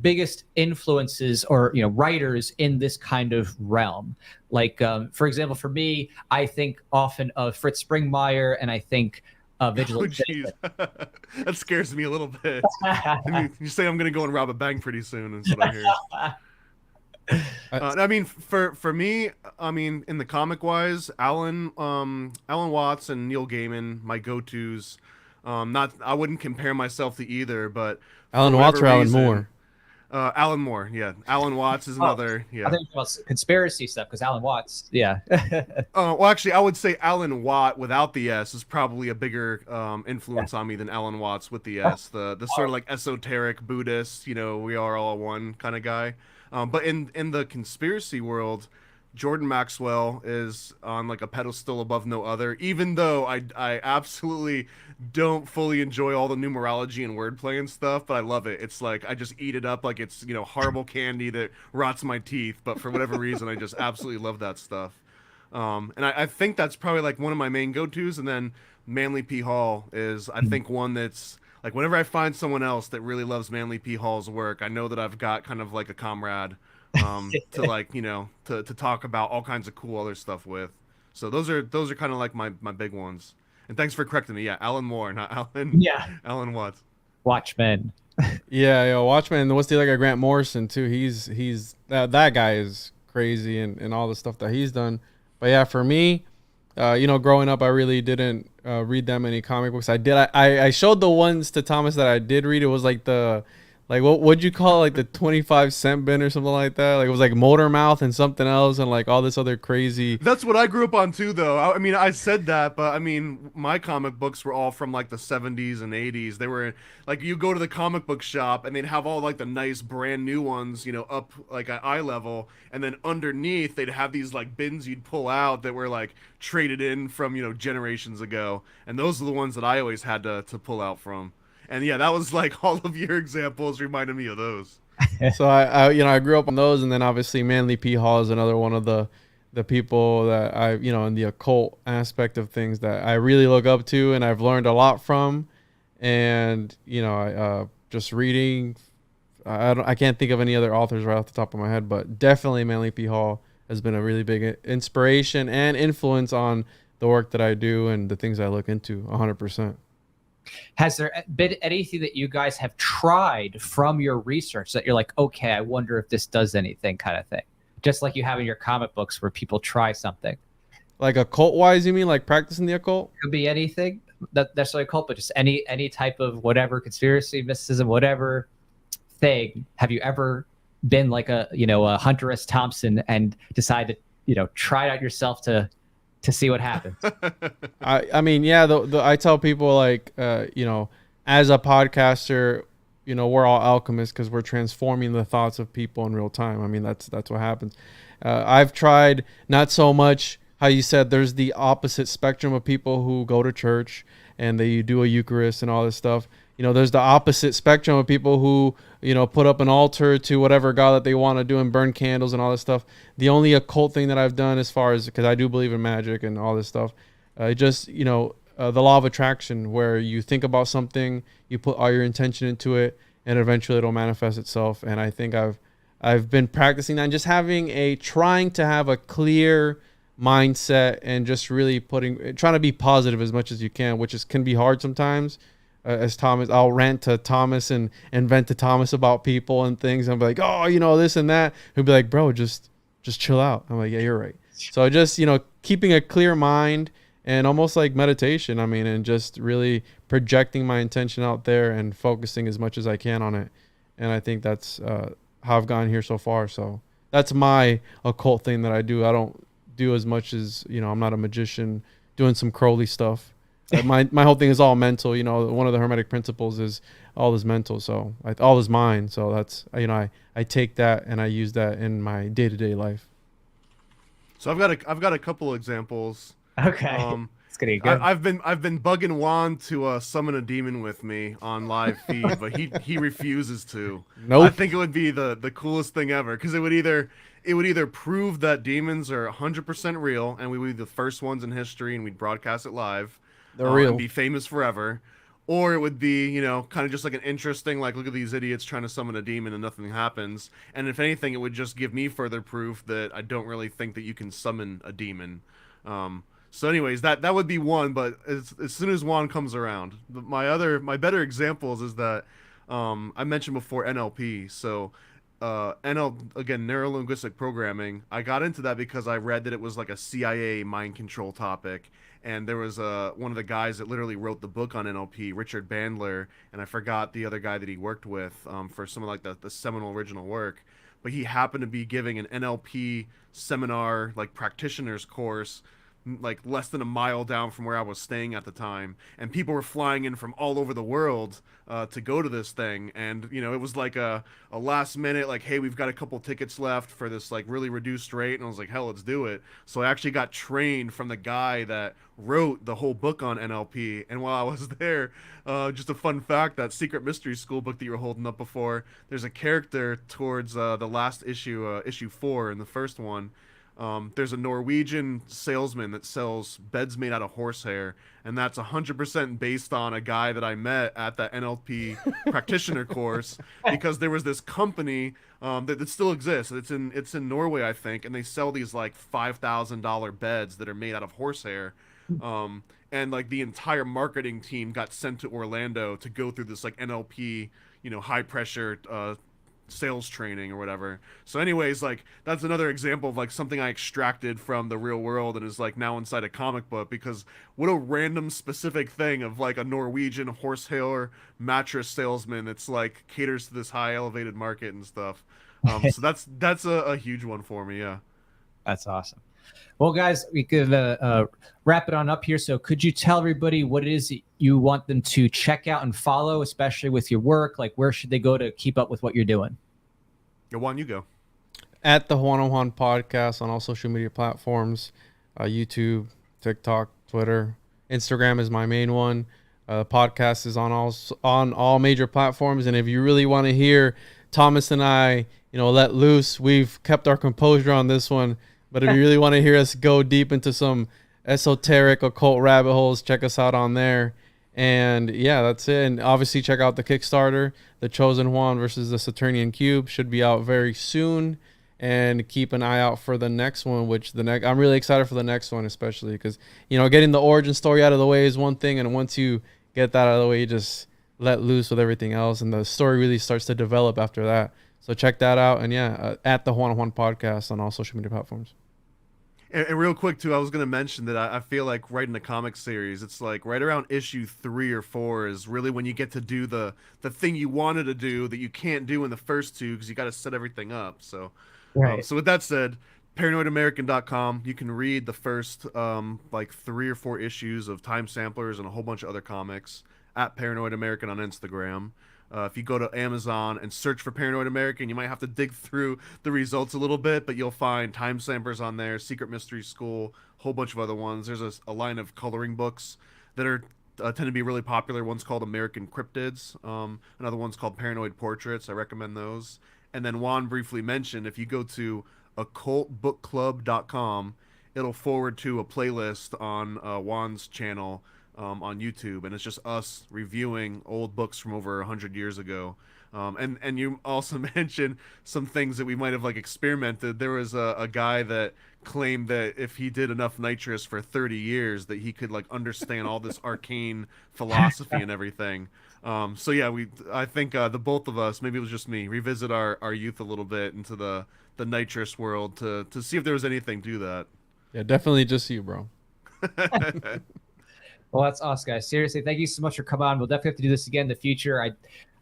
biggest influences or writers in this kind of realm? Like for example, for me, I think often of Fritz Springmeier, and I think Vigilant. Oh, jeez. That scares me a little bit. You say I'm going to go and rob a bank pretty soon, is what I hear. I mean, for me, I mean, in the comic wise, Alan Watts and Neil Gaiman, my go-tos. I wouldn't compare myself to either, but Alan Watts or Alan Moore? Alan Moore, yeah. Alan Watts is another, yeah. I think about conspiracy stuff because Alan Watts, yeah. Well, actually, I would say Alan Watt without the S is probably a bigger influence on me than Alan Watts with the S. The sort of like esoteric Buddhist, we are all one kind of guy. But in the conspiracy world, Jordan Maxwell is on like a pedestal above no other, even though I absolutely don't fully enjoy all the numerology and wordplay and stuff, but I love it. It's like I just eat it up like it's horrible candy that rots my teeth, but for whatever reason I just absolutely love that stuff. And I think that's probably like one of my main go-tos. And then Manly P. Hall is, I think, one that's like whenever I find someone else that really loves Manly P. Hall's work, I know that I've got kind of like a comrade to like to talk about all kinds of cool other stuff with. So those are kind of like my big ones. And thanks for correcting me. Yeah, Alan Moore, not Alan. Yeah, Alan Watts. Watchmen. Yeah, Watchmen. What's the other guy? Grant Morrison too. He's that guy is crazy and all the stuff that he's done. But yeah, for me, growing up, I really didn't read that many comic books. I showed the ones to Thomas that I did read. It was like what'd you call it? Like the 25-cent bin or something like that. Like it was like Motor Mouth and something else and like all this other crazy. That's what I grew up on too, though. I mean, I said that, but I mean, my comic books were all from like the 70s and 80s. They were like, you go to the comic book shop and they'd have all like the nice brand new ones, up like at eye level, and then underneath they'd have these like bins you'd pull out that were like traded in from generations ago, and those are the ones that I always had to pull out from. And yeah, that was like all of your examples reminded me of those. So I grew up on those, and then obviously Manly P. Hall is another one of the people that I in the occult aspect of things that I really look up to, and I've learned a lot from. And I just reading, I can't think of any other authors right off the top of my head, but definitely Manly P. Hall has been a really big inspiration and influence on the work that I do and the things I look into 100%. Has there been anything that you guys have tried from your research that you're like, okay, I wonder if this does anything, kind of thing? Just like you have in your comic books where people try something. Like occult wise, you mean like practicing the occult? Could be anything, not necessarily occult, but just any type of whatever, conspiracy, mysticism, whatever thing. Have you ever been like a Hunter S. Thompson and decide to try it out yourself to see what happens? I mean, yeah, I tell people like, as a podcaster, we're all alchemists because we're transforming the thoughts of people in real time. I mean, that's what happens. I've tried not so much how you said there's the opposite spectrum of people who go to church and they do a Eucharist and all this stuff. You know, there's the opposite spectrum of people who, you know, put up an altar to whatever God that they want to do and burn candles and all this stuff. The only occult thing that I've done, as far as, because I do believe in magic and all this stuff, just, you know, the law of attraction, where you think about something, you put all your intention into it, and eventually it'll manifest itself. And I think I've been practicing that, and just trying to have a clear mindset, and just really trying to be positive as much as you can, which can be hard sometimes. As Thomas, I'll rant to Thomas and vent to Thomas about people and things. I'm like, oh, you know, this and that. He'll be like, bro, just chill out. I'm like, yeah, you're right. So just, you know, keeping a clear mind, and almost like meditation. I mean, and just really projecting my intention out there and focusing as much as I can on it. And I think that's how I've gotten here so far. So that's my occult thing that I do. I don't do as much as, you know, I'm not a magician doing some Crowley stuff. My whole thing is all mental. You know, one of the Hermetic principles is all is mental. So all is mind. So that's, you know, I take that and I use that in my day-to-day life. So I've got a couple examples. Okay. It's gonna be good. I've been bugging Juan to summon a demon with me on live feed, but he refuses to. Nope. I think it would be the coolest thing ever, because it would either prove that demons are 100% real, and we would be the first ones in history, and we'd broadcast it live. They're real. And be famous forever. Or it would be, you know, kind of just like an interesting, like, look at these idiots trying to summon a demon and nothing happens. And if anything, it would just give me further proof that I don't really think that you can summon a demon. So anyways, that would be one, but as soon as Juan comes around, my better examples is that I mentioned before NLP. So again, neuro-linguistic programming. I got into that because I read that it was like a CIA mind control topic. And there was one of the guys that literally wrote the book on NLP, Richard Bandler, and I forgot the other guy that he worked with for some of like the seminal original work. But he happened to be giving an NLP seminar, like practitioner's course, like less than a mile down from where I was staying at the time, and people were flying in from all over the world to go to this thing. And you know, it was like a last minute, like, hey, we've got a couple tickets left for this like really reduced rate, and I was like, hell, let's do it. So I actually got trained from the guy that wrote the whole book on NLP. And while I was there, just a fun fact, that Secret Mystery School book that you were holding up before, there's a character towards the last issue, issue 4 in the first one. There's a Norwegian salesman that sells beds made out of horsehair, and that's 100% based on a guy that I met at the NLP practitioner course, because there was this company that still exists. It's in Norway, I think, and they sell these like $5,000 beds that are made out of horsehair. And like the entire marketing team got sent to Orlando to go through this like NLP, you know, high pressure sales training or whatever. So anyways, like that's another example of like something I extracted from the real world and is like now inside a comic book, because what a random specific thing of like a Norwegian horsehair mattress salesman that's like caters to this high elevated market and stuff. So that's a huge one for me. Yeah. That's awesome. Well, guys, we could wrap it on up here. So could you tell everybody what it is that you want them to check out and follow, especially with your work? Like, where should they go to keep up with what you're doing? Juan, you go. At the Juan of Juan Podcast on all social media platforms, YouTube, TikTok, Twitter. Instagram is my main one. Podcast is on all major platforms. And if you really want to hear Thomas and I, you know, let loose, we've kept our composure on this one. But if you really want to hear us go deep into some esoteric occult rabbit holes, check us out on there. And yeah, that's it. And obviously check out the Kickstarter, The Chosen Juan versus the Saturnian Cube, should be out very soon. And keep an eye out for the next one, I'm really excited for the next one, especially because, you know, getting the origin story out of the way is one thing. And once you get that out of the way, you just let loose with everything else. And the story really starts to develop after that. So check that out. And yeah, at the Juan of Juan Podcast on all social media platforms. And real quick, too, I was going to mention that I feel like writing a comic series, it's like right around issue 3 or 4 is really when you get to do the thing you wanted to do that you can't do in the first 2 because you got to set everything up. So, right. So with that said, ParanoidAmerican.com, you can read the first like 3 or 4 issues of Time Samplers and a whole bunch of other comics at Paranoid American on Instagram. If you go to Amazon and search for Paranoid American, you might have to dig through the results a little bit, but you'll find Time Stampers on there, Secret Mystery School, a whole bunch of other ones. There's a line of coloring books that are tend to be really popular. One's called American Cryptids. Another one's called Paranoid Portraits. I recommend those. And then Juan briefly mentioned, if you go to occultbookclub.com, it'll forward to a playlist on Juan's channel on YouTube, and it's just us reviewing old books from over 100 years ago. And you also mentioned some things that we might have like experimented. There was a guy that claimed that if he did enough nitrous for 30 years that he could like understand all this arcane philosophy and everything. So yeah, I think the both of us, maybe it was just me, revisit our youth a little bit into the nitrous world to see if there was anything to that. Yeah, definitely just you, bro. Well, that's awesome, guys. Seriously, thank you so much for coming on. We'll definitely have to do this again in the future.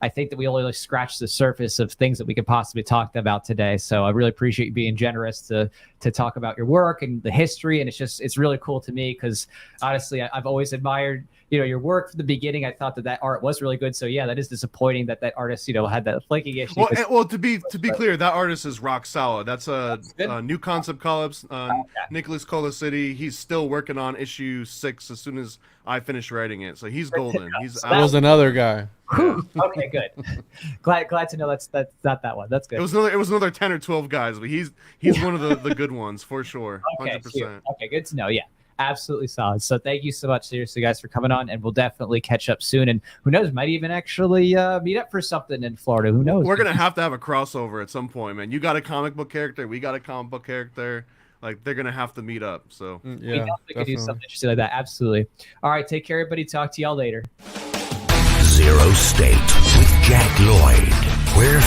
I think that we only scratched the surface of things that we could possibly talk about today. So I really appreciate you being generous to talk about your work and the history. And it's really cool to me because honestly, I've always admired, your work from the beginning. I thought that art was really good. So yeah, that is disappointing that artist, had that flaking issue. Well, to be clear, that artist is rock solid. That's a new concept collapse. Nicholas Colicity. He's still working on issue 6 as soon as I finish writing it. So he's golden. That was another guy. Okay, good. glad to know that's not that one. That's good. It was another 10 or 12 guys, but he's one of the good ones for sure. 100%. Okay, good to know. Yeah. Absolutely solid. So thank you so much, seriously, guys, for coming on, and we'll definitely catch up soon. And who knows, might even actually meet up for something in Florida. Who knows? We're gonna have to have a crossover at some point, man. You got a comic book character, we got a comic book character. Like they're gonna have to meet up. So yeah, we could do something interesting like that. Absolutely. All right, take care, everybody. Talk to y'all later. ZeroState with Jack Lloyd. Where